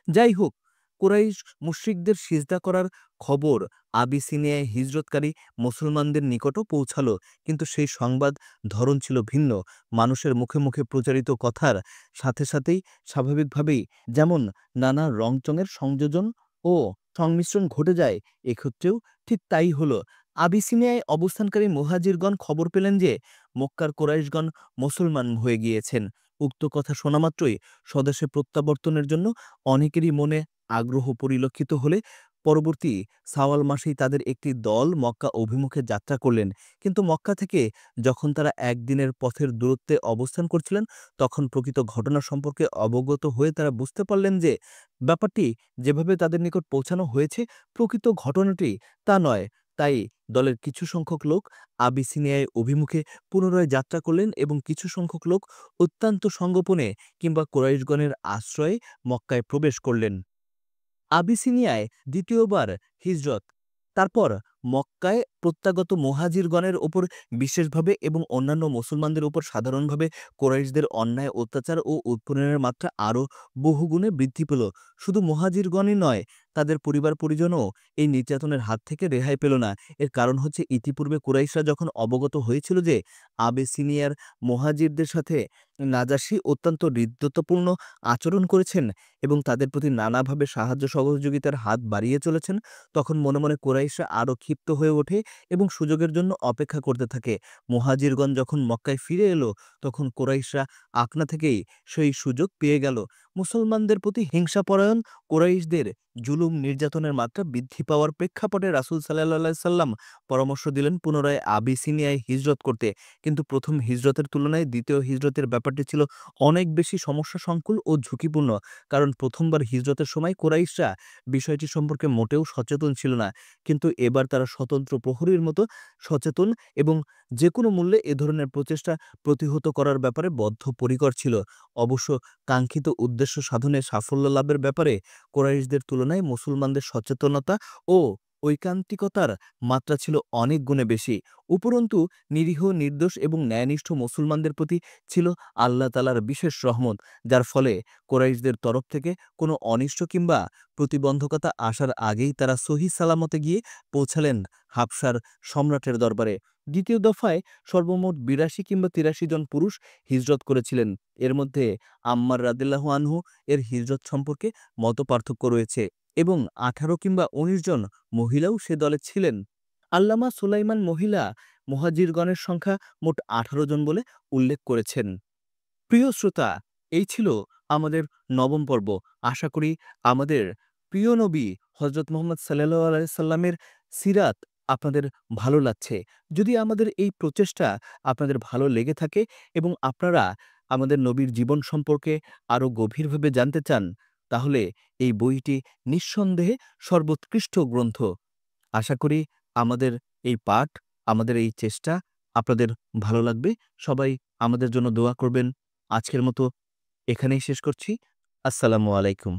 যাই হোক, কুরাইশ মুশরিকদের সিজদা করার খবর আবিসিনিয়ায় হিজরতকারী মুসলমানদের নিকটও পৌঁছালো, কিন্তু সেই সংবাদ ধরন ছিল ভিন্ন। মানুষের মুখে মুখে প্রচারিত কথার সাথে সাথেই স্বাভাবিকভাবেই যেমন নানা রংচঙের সংযোজন ও সংমিশ্রণ ঘটে যায়, এক্ষেত্রেও ঠিক তাই হলো। আবিসিনিয়ায় অবস্থানকারী মুহাজিরগণ খবর পেলেন যে মক্কার কুরাইশগণ মুসলমান হয়ে গিয়েছেন। উক্ত কথা শোনামাত্রই স্বদেশে প্রত্যাবর্তনের জন্য অনেকেরই মনে আগ্রহ পরিলক্ষিত হলে পরবর্তী শাওয়াল মাসেই তাদের একটি দল মক্কা অভিমুখে যাত্রা করলেন। কিন্তু মক্কা থেকে যখন তারা একদিনের পথের দূরত্বে অবস্থান করছিলেন, তখন প্রকৃত ঘটনা সম্পর্কে অবগত হয়ে তারা বুঝতে পারলেন যে ব্যাপারটি যেভাবে তাদের নিকট পৌঁছানো হয়েছে প্রকৃত ঘটনাটি তা নয়। তাই দলের কিছু সংখ্যক লোক আবিসিনিয়ায় অভিমুখে পুনরায় যাত্রা করলেন এবং কিছু সংখ্যক লোক অত্যন্ত সঙ্গোপনে কিংবা কুরাইশগণের আশ্রয়ে মক্কায় প্রবেশ করলেন। আবিসিনিয়ায় দ্বিতীয়বার হিজরত। তারপর মক্কায় প্রত্যাগত মুহাজিরগণের ওপর বিশেষভাবে এবং অন্যান্য মুসলমানদের উপর সাধারণভাবে কুরাইশদের অন্যায় অত্যাচার ও উৎপীড়নের মাত্রা আরও বহুগুণে বৃদ্ধি পেল। শুধু মুহাজিরগণই নয়, তাদের পরিবার পরিজনও এই নির্যাতনের হাত থেকে রেহাই পেল না। এর কারণ হচ্ছে ইতিপূর্বে কুরাইশরা যখন অবগত হয়েছিল যে আবিসিনিয়ার মুহাজিরদের সাথে নাজাশী অত্যন্ত হৃদ্যতাপূর্ণ আচরণ করেছেন এবং তাদের প্রতি নানাভাবে সাহায্য সহযোগিতার হাত বাড়িয়ে চলেছেন, তখন মনে মনে কুরাইশরা আরও ক্ষিপ্ত হয়ে ওঠে এবং সুযোগের জন্য অপেক্ষা করতে থাকে। মুহাজিরগণ যখন মক্কায় ফিরে এলো, তখন কুরাইশরা আপনা থেকেই সেই সুযোগ পেয়ে গেল। মুসলমানদের প্রতি হিংসাপরায়ণ কুরাইশদের জুলুম নির্যাতনের মাত্রা বৃদ্ধি পাওয়ার প্রেক্ষাপটে রাসূল সাল্লাল্লাহু আলাইহি সাল্লাম পরামর্শ দিলেন পুনরায় আবিসিনিয়ায় হিজরত করতে। কিন্তু প্রথম হিজরতের তুলনায় দ্বিতীয় হিজরতের ব্যাপারটি ছিল অনেক বেশি সমস্যা সংকুল ও ঝুঁকিপূর্ণ। কারণ প্রথমবার হিজরতের সময় কুরাইশরা বিষয়টি সম্পর্কে মোটেও সচেতন ছিল না, কিন্তু এবার তারা স্বতন্ত্র প্রহরীর মতো সচেতন এবং যে কোনো মূল্যে এ ধরনের প্রচেষ্টা প্রতিহত করার ব্যাপারে বদ্ধপরিকর ছিল। অবশ্য কাঙ্ক্ষিত উদ্দেশ্য সাধনে সাফল্য লাভের ব্যাপারে কুরাইশদের তুলনায় মুসলমানদের সচেতনতা ও ঐকান্তিকতার মাত্রা ছিল অনেক গুণে বেশি। উপরন্তু নিরীহ নির্দোষ এবং ন্যায়নিষ্ঠ মুসলমানদের প্রতি ছিল আল্লাহ তাআলার বিশেষ রহমত, যার ফলে কুরাইশদের তরফ থেকে কোনো অনিষ্ট কিংবা প্রতিবন্ধকতা আসার আগেই তারা সহি সালামতে গিয়ে পৌঁছালেন হাবশার সম্রাটের দরবারে। দ্বিতীয় দফায় সর্বমোট ৮২ কিংবা ৮৩ জন পুরুষ হিজরত করেছিলেন। এর মধ্যে আম্মার রাদিয়াল্লাহু আনহু এর হিজরত সম্পর্কে মতপার্থক্য রয়েছে এবং ১৮ কিংবা ১৯ জন মহিলাও সে দলে ছিলেন। আল্লামা সুলাইমান মহিলা মুহাজিরগণের সংখ্যা মোট ১৮ জন বলে উল্লেখ করেছেন। প্রিয় শ্রোতা, এই ছিল আমাদের নবম পর্ব। আশা করি আমাদের প্রিয় নবী হজরত মুহাম্মদ সাল্লাল্লাহু আলাইহি সাল্লামের সিরাত আপনাদের ভালো লাগছে। যদি আমাদের এই প্রচেষ্টা আপনাদের ভালো লেগে থাকে এবং আপনারা আমাদের নবীর জীবন সম্পর্কে আরও গভীরভাবে জানতে চান, তাহলে এই বইটি নিঃসন্দেহে সর্বোৎকৃষ্ট গ্রন্থ। আশা করি আমাদের এই পাঠ, আমাদের এই চেষ্টা আপনাদের ভালো লাগবে। সবাই আমাদের জন্য দোয়া করবেন। আজকের মতো এখানেই শেষ করছি। আসসালামু আলাইকুম।